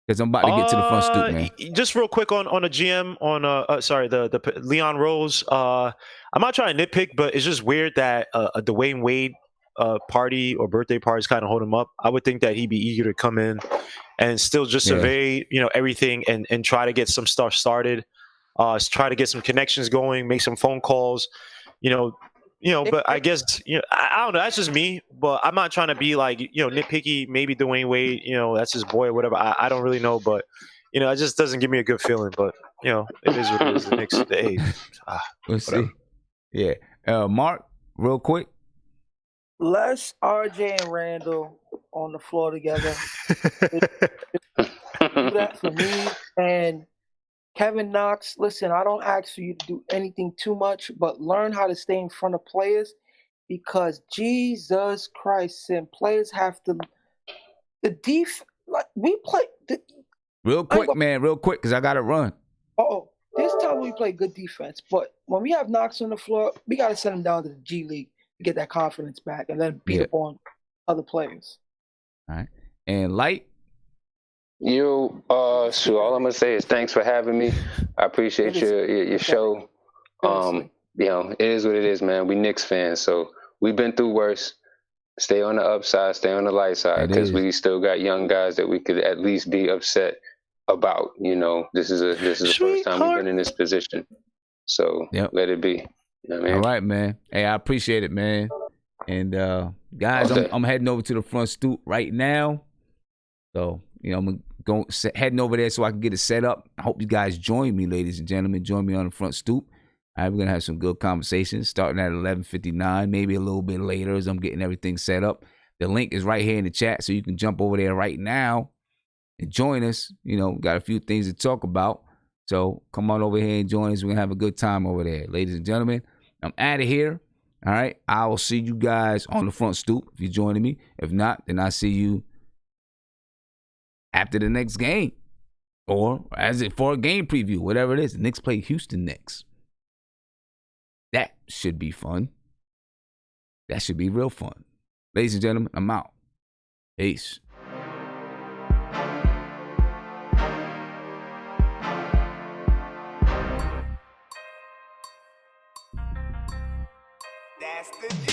Because I'm about to get to the front stoop, man. Just real quick on a GM on the Leon Rose. I'm not trying to nitpick, but it's just weird that a Dwayne Wade party or birthday parties kind of hold him up. I would think that he'd be eager to come in and still just survey everything and try to get some stuff started. Try to get some connections going, make some phone calls. But I guess I don't know. That's just me. But I'm not trying to be like nitpicky. Maybe Dwayne Wade, that's his boy or whatever. I don't really know, but it just doesn't give me a good feeling. But it is what it is. The Knicks, We'll see. Yeah, Mark, real quick. Less RJ and Randall on the floor together. Do that for me. And Kevin Knox, listen, I don't ask for you to do anything too much, but learn how to stay in front of players, because Jesus Christ, and players have to. We play. Real quick, because I got to run. This time we play good defense, but when we have Knox on the floor, we got to send him down to the G League to get that confidence back and then beat up on other players. All right. And Light? All I'm gonna say is thanks for having me. I appreciate your show. It is what it is, man. We Knicks fans, so we've been through worse. Stay on the upside, stay on the light side, because we still got young guys that we could at least be upset about. This is the first time we've been in this position, so let it be. You know what I mean? All right, man. Hey, I appreciate it, man. And guys, I'm heading over to the front stoop right now, so I'm heading over there so I can get it set up. I hope you guys join me, ladies and gentlemen. Join me on the front stoop. All right, we're gonna have some good conversations starting at 11:59, maybe a little bit later as I'm getting everything set up. The link is right here in the chat, so you can jump over there right now and join us. Got a few things to talk about, so come on over here and join us. We're gonna have a good time over there, ladies and gentlemen. I'm out of here. All right, I will see you guys on the front stoop if you're joining me. If not, then I'll see you after the next game, or for a game preview, whatever it is. The Knicks play Houston next. That should be fun. That should be real fun. Ladies and gentlemen, I'm out. Peace. That's the